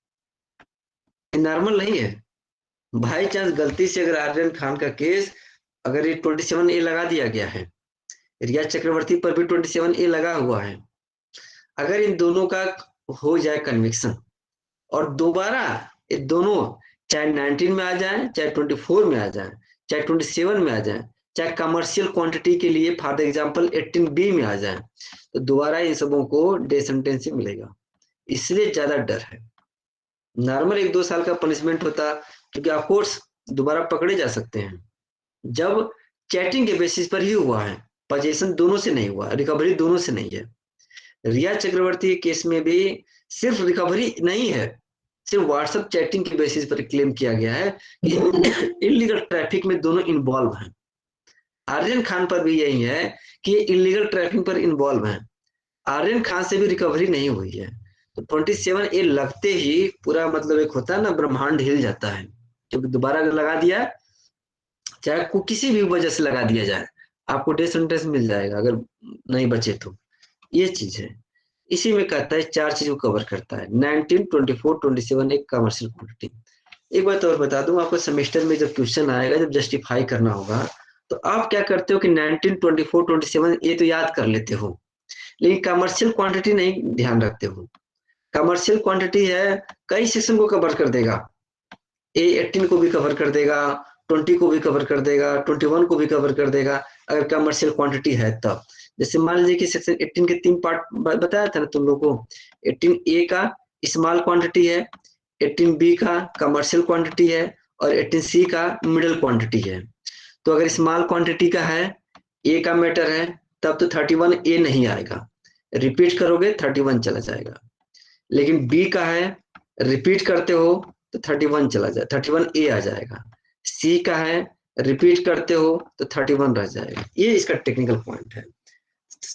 नॉर्मल नहीं है। बाई चांस गलती से अगर आर्यन खान का केस अगर ये 27A लगा दिया गया है, रिया चक्रवर्ती पर भी 27A लगा हुआ है, अगर इन दोनों का हो जाए कन्विक्शन और दोबारा ये दोनों चाहे 19 में आ जाए, चाहे 24 में आ जाए, चाहे 27 में आ जाए, चाहे कमर्शियल क्वांटिटी के लिए फॉर एग्जांपल 18B में आ जाए, तो दोबारा इन सबों को डेथ सेंटेंस ही मिलेगा, इसलिए ज्यादा डर है। नॉर्मल 1-2 साल का पनिशमेंट होता, क्योंकि ऑफ कोर्स दोबारा पकड़े जा सकते हैं। जब चैटिंग के बेसिस पर ही हुआ है, पजेशन दोनों से नहीं हुआ, रिकवरी दोनों से नहीं है। रिया चक्रवर्ती के केस में भी सिर्फ रिकवरी नहीं है, सिर्फ व्हाट्सएप चैटिंग के बेसिस पर क्लेम किया गया है कि इलीगल ट्रैफिक में दोनों इन्वॉल्व हैं। आर्यन खान पर भी यही है कि ये इलीगल ट्रैफिक पर इन्वॉल्व हैं। आर्यन खान से भी रिकवरी नहीं हुई है। तो 27A लगते ही पूरा मतलब एक होता है ना, ब्रह्मांड हिल जाता है। क्योंकि दोबारा अगर लगा दिया, चाहे को किसी भी वजह से लगा दिया जाए, आपको डेथ सेंटेंस मिल जाएगा अगर नहीं बचे तो। ये चीज है, इसी में कहता है 4 चीज को कवर करता है, 19, 24, 27 एक कमर्शियल क्वांटिटी। एक बात और बता दूं आपको, सेमेस्टर में जब क्वेश्चन आएगा, जब जस्टिफाई करना होगा, तो आप क्या करते हो कि 19, 24, 27 ये तो याद कर लेते हो, लेकिन कमर्शियल क्वांटिटी नहीं ध्यान रखते हो। कमर्शियल क्वांटिटी है, कई सेक्शन को कवर कर देगा। ए 18 को भी कवर कर देगा, 20 को भी कवर कर देगा, 21 को भी कवर कर देगा, अगर कमर्शियल क्वांटिटी है तब। जैसे मान लीजिए कि सेक्शन 18 के 3 पार्ट बताया था ना तुम लोगों को। 18A का स्मॉल क्वांटिटी है, 18B का कमर्शियल क्वांटिटी है, और 18C का मिडिल क्वांटिटी है। तो अगर स्मॉल क्वांटिटी का है, ए का मैटर है, तब तो 31A नहीं आएगा, रिपीट करोगे 31 चला जाएगा। लेकिन बी का है, रिपीट करते हो तो 31 चला जाए, 31A आ जाएगा। सी का है, रिपीट करते हो तो 31 रह जाएगा। ये इसका टेक्निकल पॉइंट है।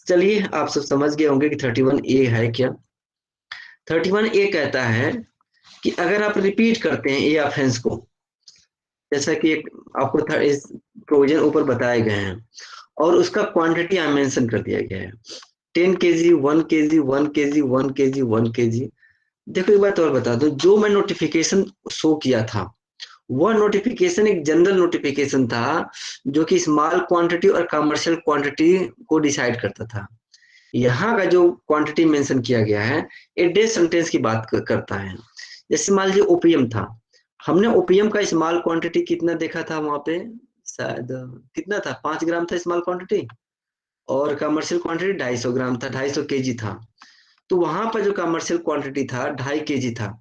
चलिए आप सब समझ गए होंगे कि 31A है क्या। 31A कहता है कि अगर आप रिपीट करते हैं ए ऑफेंस को, जैसा कि एक आपको प्रोविजन ऊपर बताए गए हैं, और उसका क्वांटिटी यहाँ मेंशन कर दिया गया है, 10 kg, 1 kg, 1 kg, 1 kg, 1 kg। देखो एक बात और बता दो, जो मैं नोटिफिकेशन शो किया था, वह नोटिफिकेशन एक जनरल नोटिफिकेशन था, जो कि स्मॉल क्वांटिटी और कमर्शियल क्वांटिटी को डिसाइड करता था। यहाँ का जो क्वांटिटी मेंशन किया गया है, ये डेथ सेंटेंस की बात करता है। जैसे मान लीजिए ओपीएम था, हमने ओपीएम का स्मॉल क्वांटिटी कितना देखा था वहां पे, शायद कितना था, 5 ग्राम था स्मॉल क्वांटिटी, और कमर्शियल क्वांटिटी 250 ग्राम था, 250 केजी था। तो वहां पर जो कमर्शियल क्वांटिटी था 2.5 केजी था।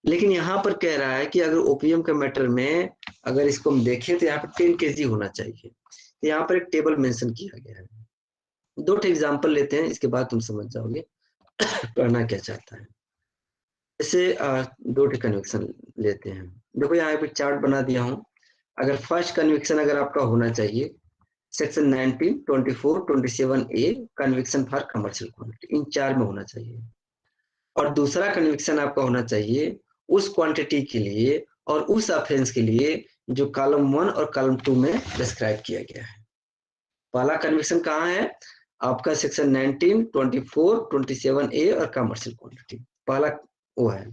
लेकिन यहाँ पर कह रहा है कि अगर ओपीएम के मैटर में अगर इसको हम देखें तो यहाँ पर 10 केजी होना चाहिए। तो यहाँ पर एक टेबल मेंशन किया गया है। 2 एग्जांपल लेते हैं, इसके बाद तुम समझ जाओगे करना क्या चाहता है। जैसे 2 कन्विक्शन लेते हैं। देखो यहाँ पे चार्ट बना दिया हूँ। अगर फर्स्ट कन्विक्शन अगर आपका होना चाहिए section 19, 24, 27A conviction for commercial quantity, इन 4 में होना चाहिए। और दूसरा कन्विक्शन आपका होना चाहिए उस क्वांटिटी के लिए और उस ऑफेंस के लिए जो कॉलम 1 और कॉलम 2 में डिस्क्राइब किया गया है। पहला कन्विक्शन कहाँ है आपका, सेक्शन 19, 24, 27A और कमर्शियल क्वांटिटी, पहला वो है।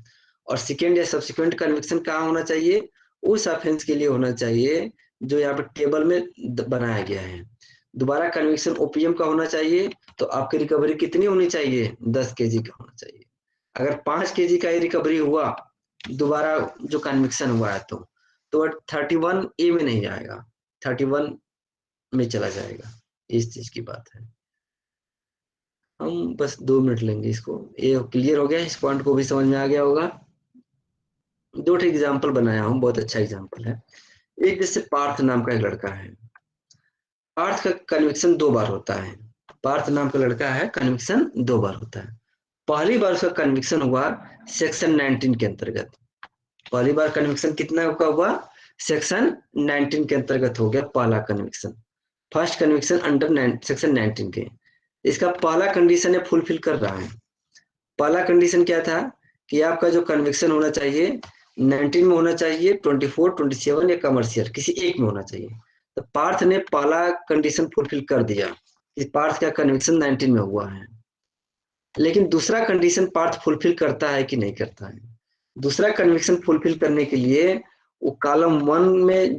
और सेकेंड या सब्सिक्वेंट कन्विक्शन कहाँ होना चाहिए, उस ऑफेंस के लिए होना चाहिए जो यहाँ पर टेबल में बनाया गया है। दोबारा कन्विक्शन ओपीएम का होना चाहिए, तो आपकी रिकवरी कितनी होनी चाहिए, 10 केजी का होना चाहिए। अगर 5 केजी का ही रिकवरी हुआ दोबारा जो कन्विक्शन हुआ है, तो 31A में नहीं आएगा, 31 में चला जाएगा। इस चीज की बात है। हम बस 2 मिनट लेंगे इसको, ये क्लियर हो गया, इस पॉइंट को भी समझ में आ गया होगा। 2 एग्जाम्पल बनाया हूँ, बहुत अच्छा एग्जाम्पल है। एक जैसे पार्थ नाम का एक लड़का है, पार्थ का कन्विक्शन 2 बार होता है। पार्थ नाम का लड़का है, कन्विक्शन 2 बार होता है। पहली बार उसका कन्विक्शन हुआ सेक्शन 19 के अंतर्गत। पहली बार कन्विक्शन कितना का हुआ, सेक्शन 19 के अंतर्गत हो गया पहला conviction, first conviction under section 19 के। इसका पहला कंडीशन है फुलफिल कर रहा है। पहला कंडीशन क्या था कि आपका जो कन्विक्शन होना चाहिए 19 में होना चाहिए, 24, 27 या कमर्शियल किसी एक में होना चाहिए। तो पार्थ ने पहला कंडीशन फुलफिल कर दिया, इस पार्थ का कन्विक्शन 19 में हुआ है। लेकिन दूसरा कंडीशन पार्थ फुलफिल करता है कि नहीं करता है। दूसरा कन्विक्शन फुलफिल करने के लिए वो कॉलम 1 में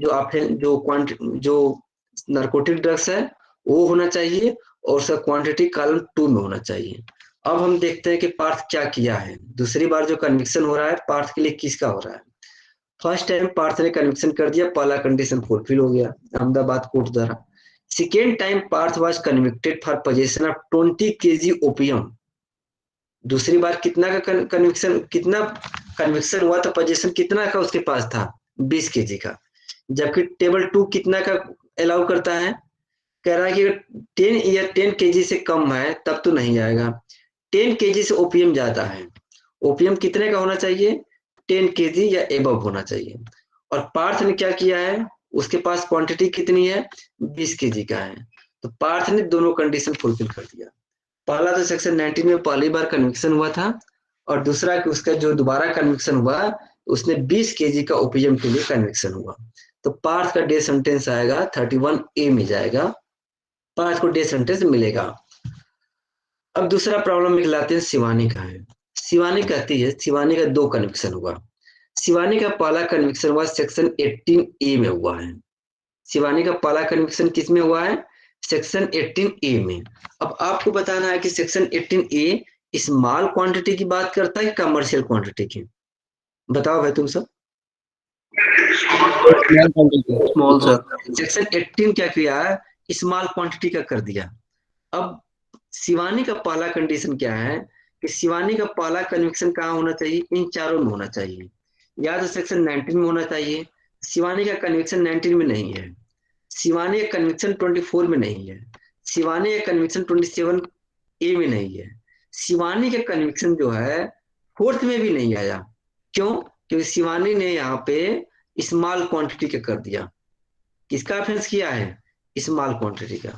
जो नार्कोटिक ड्रग्स है वो होना चाहिए, और उसका क्वांटिटी कॉलम 2 में होना चाहिए। अब हम देखते हैं कि पार्थ क्या किया है। दूसरी बार जो कन्विक्शन हो रहा है पार्थ के लिए किसका हो रहा है। फर्स्ट टाइम पार्थ ने कन्विक्शन कर दिया, पहला कंडीशन फुलफिल हो गया अहमदाबाद कोर्ट द्वारा, second time Parth was convicted for possession of 20 kg opium. दूसरी बार कितना का कन्विक्शन हुआ था, पोजेशन कितना का उसके पास था, 20 kg का। जबकि टेबल 2 कितना का अलाउ करता है, कह रहा है कि 10 kg से कम है तब तो नहीं जाएगा। 10 kg से ओपीएम ज्यादा है। ओपीएम कितने का होना चाहिए, 10 kg या एबव होना चाहिए। और पार्थ ने क्या किया है, उसके पास क्वांटिटी कितनी है, 20 kg का है। तो पार्थ ने दोनों कंडीशन फुलफिल कर दिया। पहला तो सेक्शन 19 में पहली बार कन्विक्शन हुआ था, और दूसरा कि उसका जो दोबारा कन्विक्शन हुआ उसने 20 kg का ओपीएम के लिए कन्विक्शन हुआ। तो पार्थ का डेथ सेंटेंस आएगा 31A में जाएगा, पार्थ को डेथ सेंटेंस मिलेगा। अब दूसरा प्रॉब्लम निकलाते हैं शिवानी का है। शिवानी कहती है शिवानी का 2 कन्विक्शन हुआ। शिवानी का पहला कन्विक्शन हुआ सेक्शन 18A में हुआ है। शिवानी का पहला कन्विक्शन किस में हुआ है, सेक्शन 18A में। अब आपको बताना है कि सेक्शन 18A स्मॉल क्वांटिटी की बात करता है कि कमर्शियल क्वांटिटी की, बताओ भाई तुम सब। Small sir. सेक्शन 18 क्या किया, स्मॉल क्वांटिटी का कर दिया। अब शिवानी का पहला कंडीशन क्या है कि शिवानी का पहला कन्विक्शन कहाँ होना चाहिए, इन चारों में होना चाहिए। या तो सेक्शन 19 में होना चाहिए, शिवानी का कन्विक्शन 19 में नहीं है। शिवानी का कन्विक्शन 24 में नहीं है। शिवानी का कन्विक्शन 27A में नहीं है। शिवानी का कन्विक्शन जो है 4th में भी नहीं आया। क्यों, क्योंकि शिवानी ने यहाँ पे स्मॉल क्वांटिटी का कर दिया। किसका ऑफेंस किया है, स्मॉल क्वांटिटी का।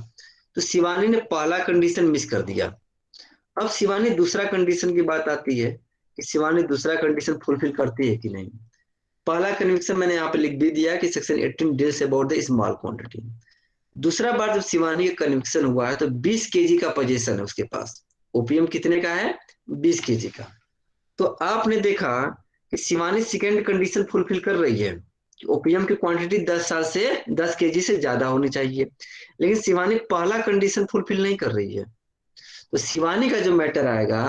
तो शिवानी ने पहला कंडीशन मिस कर दिया। अब शिवानी दूसरा कंडीशन की बात आती है कि शिवानी दूसरा कंडीशन फुलफिल करती है कि नहीं। पहला कन्विक्शन मैंने यहाँ पे लिख भी दिया कि section 18 deals about the small quantity. दूसरा बार जब शिवानी का कन्विक्शन हुआ है तो 20 kg का पोजीशन है उसके पास। ओपीएम कितने का है, 20 kg का। तो आपने देखा कि शिवानी सेकेंड कंडीशन फुलफिल कर रही है, ओपीएम की क्वांटिटी 10 kg से ज्यादा होनी चाहिए। लेकिन शिवानी पहला कंडीशन फुलफिल नहीं कर रही है। तो शिवानी का जो मैटर आएगा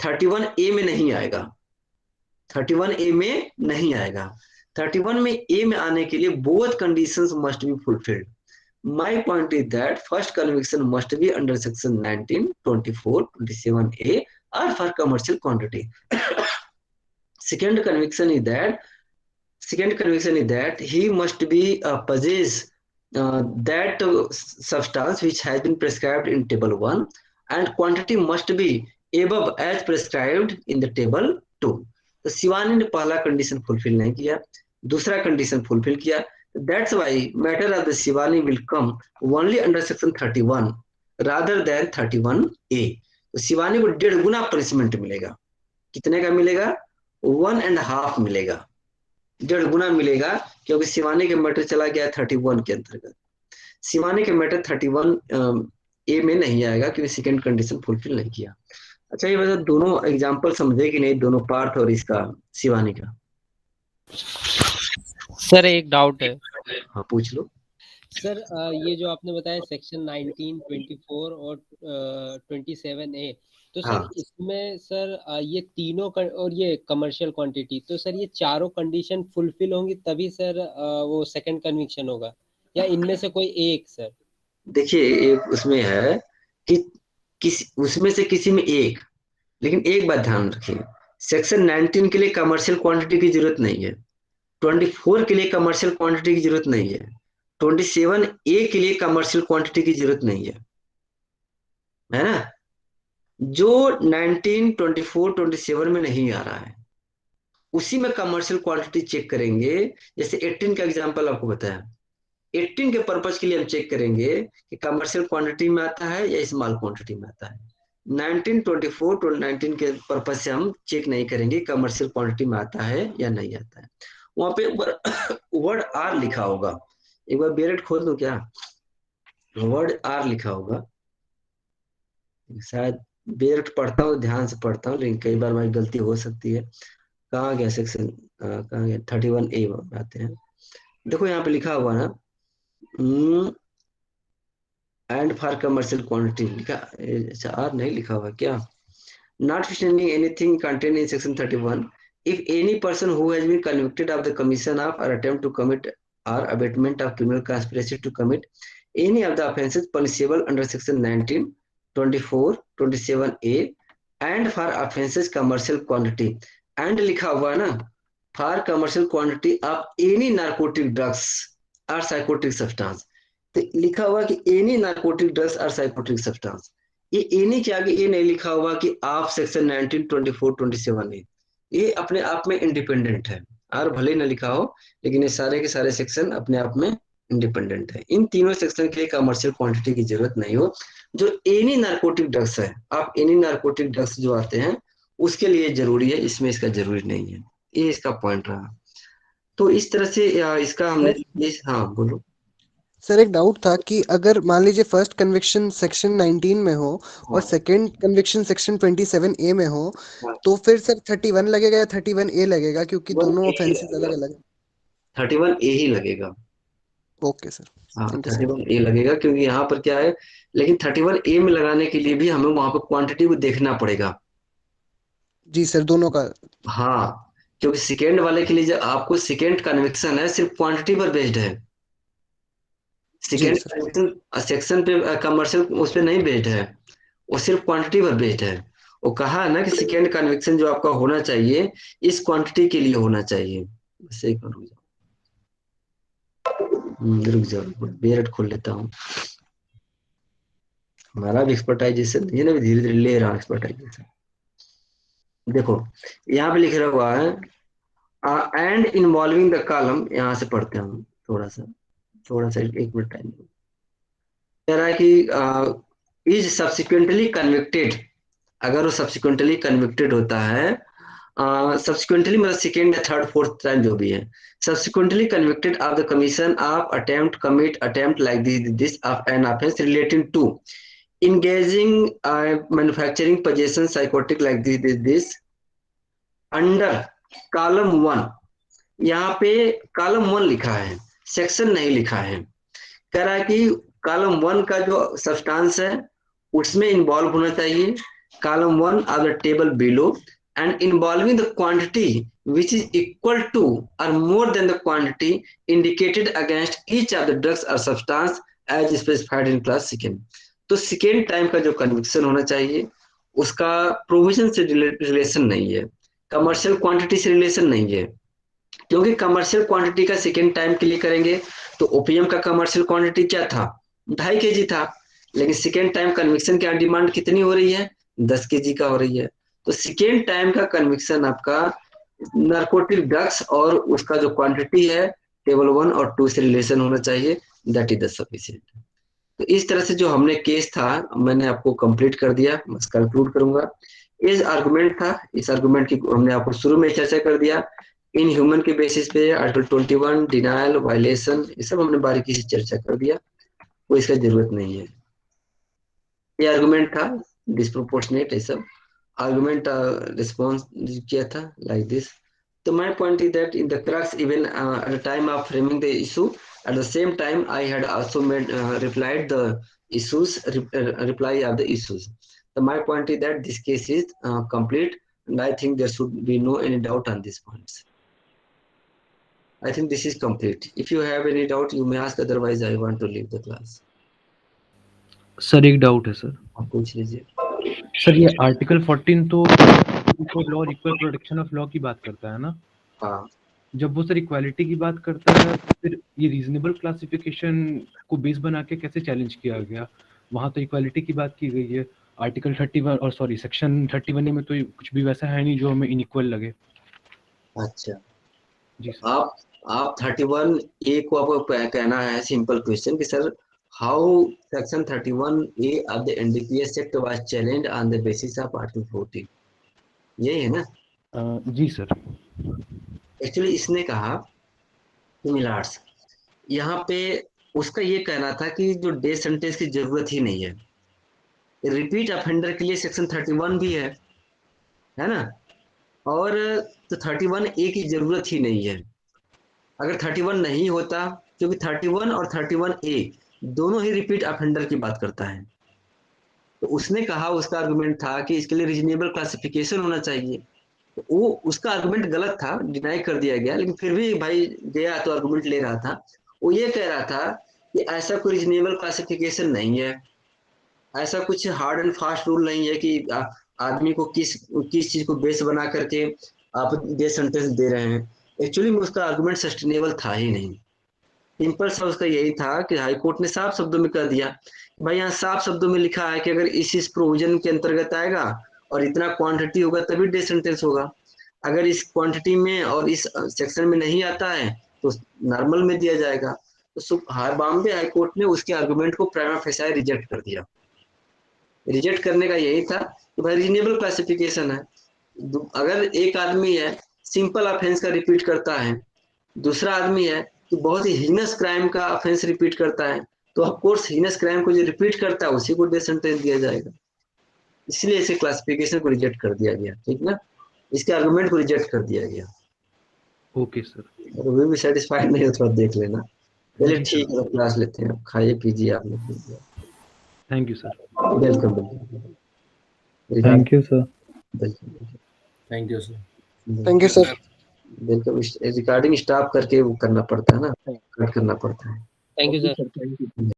31A में नहीं आएगा, 31A में नहीं आएगा। 31A में आने के लिए both conditions must be fulfilled. My point is that first conviction must be under section 19, 24, 27A or for commercial quantity. Second conviction is that he must be possess that substance which has been prescribed in table 1 and quantity must be above as prescribed in the table 2. तो शिवानी ने पहला condition fulfil नहीं किया, दूसरा condition fulfil किया। That's why matter of the Shivani will come only under section 31 rather than 31A। तो शिवानी को 1.5 गुना punishment मिलेगा। कितने का मिलेगा, 1.5 मिलेगा, 1.5 गुना मिलेगा, क्योंकि शिवानी के मैटर चला गया 31 के अंतर्गत। शिवानी के मैटर 31A में नहीं आएगा क्योंकि सेकंड कंडीशन फुलफिल नहीं किया। अच्छा ये वजह दोनों एग्जांपल समझे कि नहीं, दोनों पार्थ और इसका शिवानी का। सर एक डाउट है। हाँ पूछ लो। सर ये जो आपने बताया सेक्शन 19, 24 और 27A, तो सर हाँ। इसमें सर ये तीनों और ये कमर्शियल क्वांटिटी, तो सर ये चारों कंडीशन फुलफिल होंगी तभी सर वो सेकंड कन्विक्शन होगा, या इनमें से कोई एक सर? देखिए एक उसमें है कि उसमें से किसी में एक, लेकिन एक बात ध्यान रखिए, सेक्शन 19 के लिए कमर्शियल क्वांटिटी की जरूरत नहीं है, 24 के लिए कमर्शियल क्वांटिटी की जरूरत नहीं है, 27A के लिए कमर्शियल क्वांटिटी की जरूरत नहीं है ना। जो 19, 24, 27 में नहीं आ रहा है उसी में कमर्शियल क्वांटिटी चेक करेंगे। जैसे 18 का एग्जांपल आपको बताया, 18 के पर्पज के लिए हम चेक करेंगे कि कमर्शियल क्वांटिटी में आता है या स्मॉल क्वांटिटी में आता है। 19, 24, 19 के पर्पज से हम चेक नहीं करेंगे कमर्शियल क्वांटिटी में आता है या नहीं आता है। वहां पे वर्ड आर लिखा होगा, एक बार बेरेट खोल दो क्या, वर्ड आर लिखा होगा। शायद बेरेट पढ़ता हूँ, ध्यान से पढ़ता हूँ, लेकिन कई बार मेरी गलती हो सकती है। कहाँ गया सेक्शन, कहाँ गया, 31A में आते हैं। देखो यहाँ पे लिखा हुआ ना, एंड फॉर कमर्शियल क्वांटिटी लिखा, अच्छा आर नहीं लिखा हुआ क्या, notwithstanding anything contained in section 31, if any person who has been convicted of the commission of or attempt to commit or abatement of criminal conspiracy to commit any of the offenses punishable under section 19, 24, 27A and for offenses commercial quantity and लिखा हुआ ना for commercial quantity of any narcotic drugs or psychotic substance, तो लिखा हुआ कि any narcotic drugs or psychotic substance, ये any के आगे ये नहीं लिखा हुआ कि आप सेक्शन 19, 24, 27A, ये अपने आप में इंडिपेंडेंट है और भले न लिखा हो, लेकिन ये सारे के सारे सेक्शन अपने आप में इंडिपेंडेंट है। इन तीनों सेक्शन के लिए कमर्शियल क्वांटिटी की जरूरत नहीं हो। जो एनी नार्कोटिक ड्रग्स है, आप एनी नार्कोटिक ड्रग्स जो आते हैं उसके लिए जरूरी है, इसमें इसका जरूरी नहीं है। ये इसका पॉइंट रहा। तो इस तरह से इसका हमने हाँ बोलो सर एक डाउट था कि अगर मान लीजिए फर्स्ट कन्विक्शन सेक्शन 19 में हो और सेकंड कन्विक्शन सेक्शन 27A में हो, तो फिर सर 31 लगेगा या 31A लगेगा, क्योंकि दोनों ऑफेंसेस अलग अलग हैं। 31A ही लगेगा। ओके सर, हाँ थैंक यू सर। 31A लगेगा, क्योंकि यहाँ पर क्या है, लेकिन 31A में लगाने के लिए भी हमें वहां पर क्वांटिटी को देखना पड़ेगा। जी सर, दोनों का। हाँ, क्योंकि सेकेंड वाले के लिए जो आपको सेकेंड कन्विक्शन है सिर्फ क्वांटिटी पर बेस्ड है। जी सेकेंड सर। कन्विक्शन सेक्शन पे कमर्शियल उस पर नहीं बेस्ड है, वो सिर्फ क्वांटिटी पर बेस्ड है। वो कहा है ना कि सेकेंड कन्विक्शन जो आपका होना चाहिए इस क्वांटिटी के लिए होना चाहिए। बस एक मिनट रुक जाओ, बेरड खोल लेता हूँ। हमारा भी एक्सपर्टाइजेशन नहीं है ना, धीरे धीरे ले रहा हूँ एक्सपर्टाइजेशन। देखो यहाँ पे लिख हुआ है एंड इन्वॉल्विंग द कॉलम, यहाँ से पढ़ते हैं हम थोड़ा सा एक मिनट टाइम कह रहा है कि इज सब्सिक्वेंटली कन्विक्टेड, अगर वो सब्सिक्वेंटली कन्विक्टेड होता है, सब्सिक्वेंटली मतलब सेकेंड या थर्ड फोर्थ टाइम जो भी है, subsequently convicted of the commission of attempt commit attempt like this of an offence relating to engaging manufacturing possession psychotic like this under column 1, यहाँ पे column 1 लिखा है, सेक्शन नहीं लिखा है। कह रहा है कि कॉलम 1 का जो सब्सटेंस है उसमें इन्वॉल्व होना चाहिए column 1 of the table below and involving the quantity which is equal to or more than the quantity indicated against each of the drugs or substance as specified in class second। तो second time का जो conviction होना चाहिए उसका provision से relation नहीं है, commercial quantity से रिलेशन नहीं है। क्योंकि कमर्शियल क्वांटिटी का सेकेंड टाइम के लिए करेंगे तो ओपीएम का कमर्शियल क्वांटिटी क्या था, 2.5 kg था, लेकिन सेकेंड टाइम कन्विक्शन की डिमांड कितनी हो रही है, 10 kg का हो रही है। तो सेकेंड टाइम का कन्विक्शन आपका नार्कोटिक ड्रग्स और उसका जो क्वांटिटी है टेबल 1 और 2 से रिलेशन होना चाहिए, दैट इज द सफिशिएंट। तो इस तरह से जो हमने केस था मैंने आपको कंप्लीट कर दिया, बस कंक्लूड करूंगा। इस आर्गुमेंट था, इस आर्गुमेंट की हमने आपको शुरू में चर्चा कर दिया। इन ह्यूमन के बेसिस पे आर्टिकल 21 डिनायल वायलेशन ये सब हमने बारीकी से चर्चा कर दिया, कोई इसका जरूरत नहीं है। ये आर्गुमेंट था डिस्प्रोपोर्शनेट, ये सब आर्गुमेंट रिस्पॉन्स किया था लाइक दिस। तो my point is that in the crux even at the time of framing the issue at the same time I had also made replied the issues reply of the issues। so my point is that this case is complete and I think there should be no any doubt on these points। I think this is complete। if you have any doubt you may ask, otherwise I want to leave the class। Sir एक doubt है sir. आप पूछ लीजिए। Sir ये article 14 तो law equal protection of law की बात करता है ना। हाँ, जब वो सर इक्वालिटी की बात करता है तो फिर ये रीजनेबल क्लासिफिकेशन को बेस बना के कैसे चैलेंज किया गया, वहां तो इक्वालिटी की बात की गई है। आर्टिकल 31 और सॉरी सेक्शन 31 में तो कुछ भी वैसा है नहीं जो हमें इनइक्वल लगे। अच्छा जी सर। आप 31A को आपको कहना है सिंपल क्वेश्चन कि sir how section 31A of the NDPS act was challenged on the basis of article 14, ये है ना। जी सर। एक्चुअली इसने कहा मिलार्स यहाँ पे उसका ये कहना था कि जो डेथ सेंटेंस की जरूरत ही नहीं है, रिपीट ऑफेंडर के लिए सेक्शन 31 भी है ना, और तो 31A की जरूरत ही नहीं है। अगर 31 नहीं होता, क्योंकि 31 और 31A दोनों ही रिपीट ऑफेंडर की बात करता है, तो उसने कहा उसका आर्गुमेंट था कि इसके लिए रीजनेबल क्लासिफिकेशन होना चाहिए। तो वो उसका आर्गुमेंट गलत था, डिनाई कर दिया गया, लेकिन फिर भी भाई गया तो आर्गुमेंट ले रहा था। वो ये कह रहा था कि ऐसा कोई रीजनेबल क्लासिफिकेशन नहीं है, ऐसा कुछ हार्ड एंड फास्ट रूल नहीं है कि आदमी को किस किस चीज को बेस बना करके आप डेथ सेंटेंस दे रहे हैं। एक्चुअली में उसका आर्गुमेंट सस्टेनेबल था ही नहीं। सिंपल सा उसका यही था कि हाई कोर्ट ने साफ शब्दों में कह दिया, भाई यहाँ साफ शब्दों में लिखा है कि अगर इस प्रोविजन के अंतर्गत आएगा और इतना क्वांटिटी होगा तभी डेथ सेंटेंस होगा, अगर इस क्वांटिटी में और इस सेक्शन में नहीं आता है तो नॉर्मल में दिया जाएगा। तो बॉम्बे हाई कोर्ट ने उसके आर्गुमेंट को प्राइमा फेसाई रिजेक्ट कर दिया। रिजेक्ट करने का यही था कि भाई रीजनेबल क्लासिफिकेशन है, अगर एक आदमी है सिंपल ऑफेंस का रिपीट करता है, दूसरा आदमी है कि बहुत ही हीनस क्राइम का ऑफेंस रिपीट करता है, तो ऑफ कोर्स हीनस क्राइम को जो रिपीट करता है उसी को डेथ सेंटेंस दिया जाएगा। इसलिए इसे क्लासिफिकेशन को रिजेक्ट कर दिया गया, ठीक ना, इसके आर्गुमेंट को रिजेक्ट कर दिया गया। Okay sir. और वे भी सेटिस्फाइड नहीं हो थोड़ा देख लेना। चलिए जी ठीक है, क्लास लेते हैं, खाइए पीजिए आप लोग। Thank you sir. Welcome thank you sir. Welcome thank you sir. Thank you sir. Welcome. Recording stop करके वो करना पड़ता है ना, कट करना पड़ता है। Thank you sir.